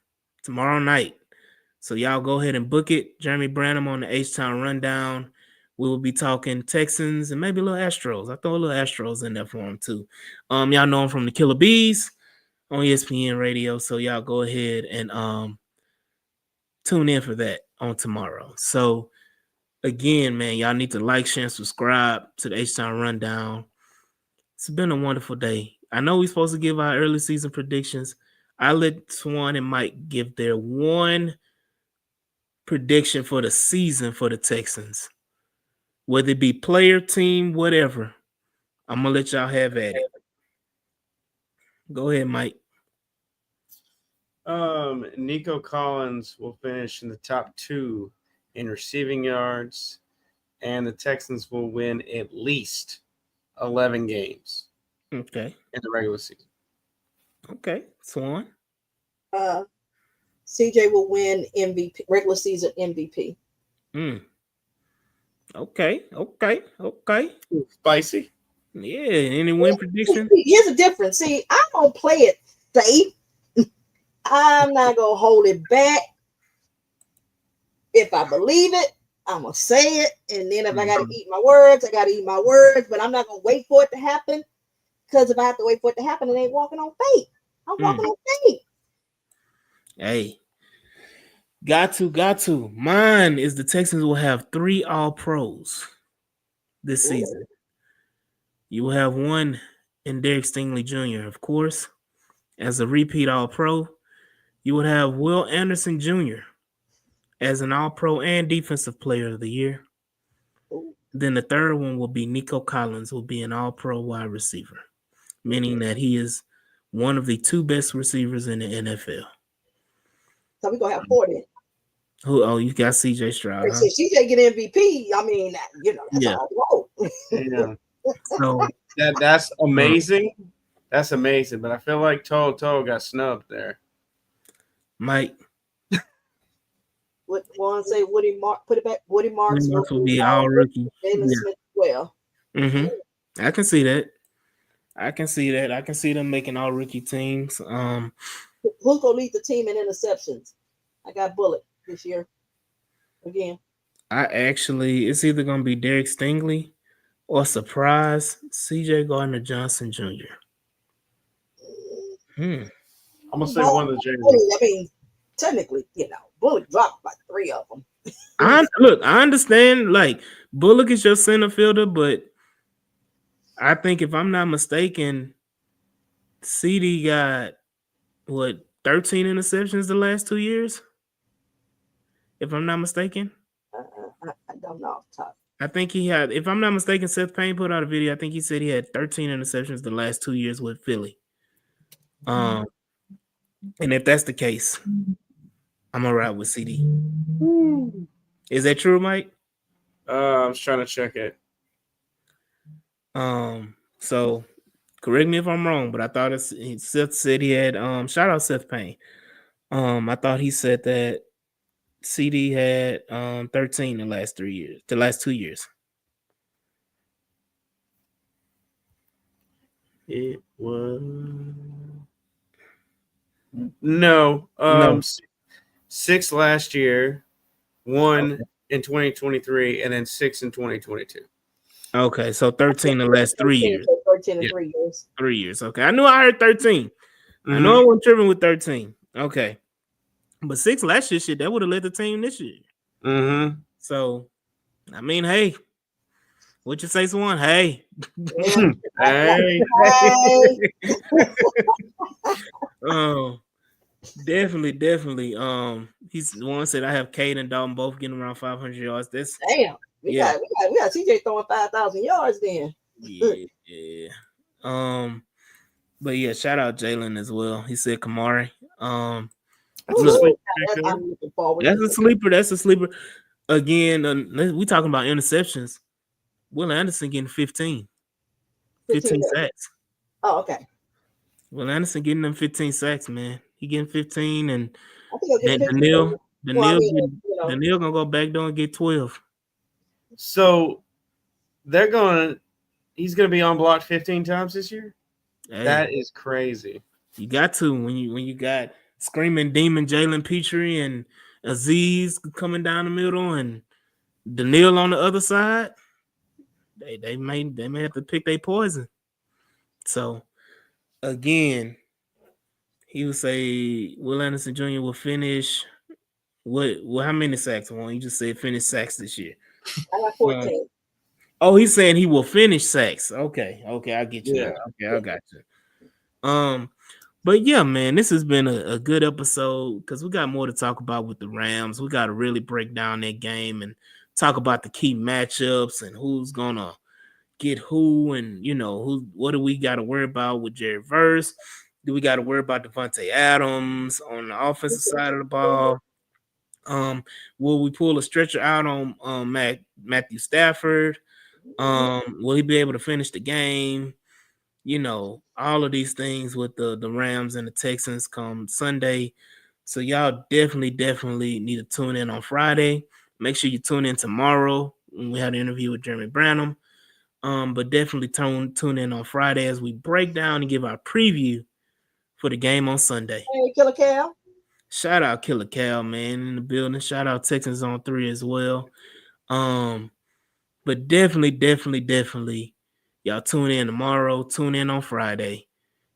night. So y'all go ahead and book it. Jeremy Branham on the H-Town Rundown. We will be talking Texans and maybe a little Astros. I throw a little Astros in there for him too. Y'all know him from the Killer Bees on ESPN Radio. So y'all go ahead and tune in for that on tomorrow. So again, man, y'all need to like, share, and subscribe to the H-Town Rundown. It's been a wonderful day. I know we're supposed to give our early season predictions. I let Swan and Mike give their one prediction for the season for the Texans. Whether it be player, team, whatever. I'm going to let y'all have at it. Go ahead, Mike. Nico Collins will finish in the top 2 in receiving yards, and the Texans will win at least 11 games. Okay. In the regular season. Okay. Swan. CJ will win MVP, regular season MVP. Okay. Spicy. Yeah. Any win prediction? Here's the difference. See, I'm gonna play it safe. I'm not gonna hold it back. If I believe it, I'm gonna say it, and then if I gotta eat my words, I gotta eat my words. But I'm not gonna wait for it to happen, because if I have to wait for it to happen, it ain't walking on faith. I'm walking on faith. Hey, got to. Mine is the Texans will have 3 All-Pros this season. You will have one in Derek Stingley Jr., of course, as a repeat All-Pro. You would have Will Anderson Jr. as an All-Pro and Defensive Player of the Year. Then the third one will be Nico Collins, will be an All-Pro wide receiver, meaning that he is one of the 2 best receivers in the NFL. So we're going to have 4 then. You got CJ Stroud. Huh? So CJ get MVP. I mean, that's all. Yeah. So that's amazing. That's amazing. But I feel like Toto got snubbed there. Mike. What one say? Woody Mark? Put it back. Woody Marks will be all rookie. Jalen Smith well. I can see that. I can see them making all rookie teams. Who's gonna lead the team in interceptions? I got Bullock this year. Again. It's either gonna be Derek Stingley or surprise CJ Gardner-Johnson Jr. I'm gonna say one of the James. I mean, technically, Bullock dropped like 3 of them. I understand. Like Bullock is your center fielder, but I think if I'm not mistaken, CD got 13 interceptions the last 2 years. If I'm not mistaken, I don't know off the top. I think he had. If I'm not mistaken, Seth Payne put out a video. I think he said he had 13 interceptions the last 2 years with Philly. And if that's the case, I'm gonna ride with CD. Is that true, Mike? I was trying to check it. So correct me if I'm wrong, but I thought Seth said he had shout out Seth Payne. I thought he said that CD had 13 the last 2 years. It was no. 6 last year, 1 in 2023, and then 6 in 2022. Okay, so 13 the last 3 years. 13 and Yeah. 3 years. 3 years. Okay, I knew I heard 13. I know I wasn't tripping with 13. Okay, but 6 last year, shit, that would have led the team this year. Mm-hmm. So, I mean, hey, what you say, Swan? Hey, Hey. Definitely. He's the one said I have Cade and Dalton both getting around 500 yards. That's Damn. We got CJ throwing 5,000 yards then. yeah. But yeah, shout out Jalen as well. He said Kamari. That's a Look, sweet I'm looking forward that's to a sleeper. That's a sleeper. Again, we talking about interceptions. Will Anderson getting 15 sacks. Oh, okay. Will Anderson getting them 15 sacks, man. He getting 15, and I think I'll get then 15. Daniil gonna go back door and get 12. So he's gonna be on block 15 times this year. Hey, that is crazy. You got to when you got screaming demon Jalen Petrie and Aziz coming down the middle and Daniil on the other side. They may have to pick their poison. So again, he would say Will Anderson Jr. will finish. How many sacks? Well, you just said finish sacks this year. I got 14. He's saying he will finish sacks. Okay, I get you. Yeah. Okay, I got you. But yeah, man, this has been a good episode because we got more to talk about with the Rams. We got to really break down that game and talk about the key matchups and who's gonna get who, and what do we got to worry about with Jared Verse? Do we got to worry about Devontae Adams on the offensive side of the ball? Will we pull a stretcher out on Matthew Stafford? Will he be able to finish the game? All of these things with the Rams and the Texans come Sunday. So y'all definitely need to tune in on Friday. Make sure you tune in tomorrow when we have an interview with Jeremy Branham. But definitely tune in on Friday as we break down and give our preview for the game on Sunday. Hey, Killer Cal. Shout out Killer Cal, man, in the building. Shout out Texans on 3 as well. But definitely, y'all tune in tomorrow, tune in on Friday,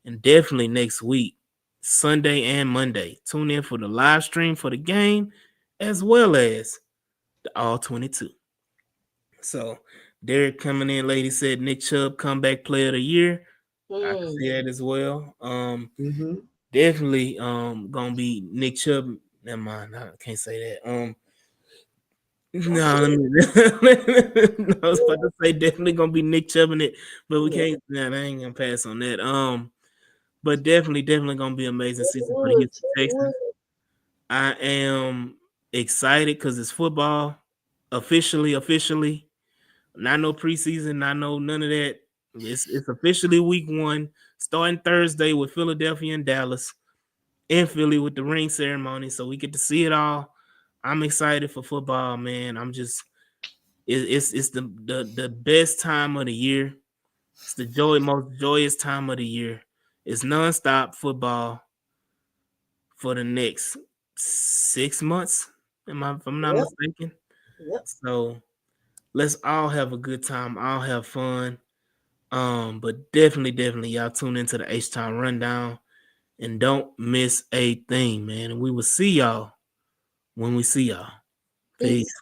and definitely next week, Sunday and Monday. Tune in for the live stream for the game, as well as the All 22. So Derek coming in, lady said Nick Chubb comeback player of the year. I can see that as well. Definitely gonna be Nick Chubb. Never mind, I can't say that. No, I was about to say definitely gonna be Nick Chubb in it, but we can't. I ain't gonna pass on that. But definitely gonna be amazing season for the Houston Texans. I am excited because it's football. Officially. Not no preseason, not no none of that. It's officially week 1, starting Thursday with Philadelphia and Dallas, and Philly with the ring ceremony. So we get to see it all. I'm excited for football, man. It's the best time of the year. It's the most joyous time of the year. It's nonstop football for the next 6 months. If I'm not mistaken. Yep. So let's all have a good time. I'll have fun. But definitely y'all tune into the H-Town Rundown and don't miss a thing, man. And we will see y'all when we see y'all. Peace.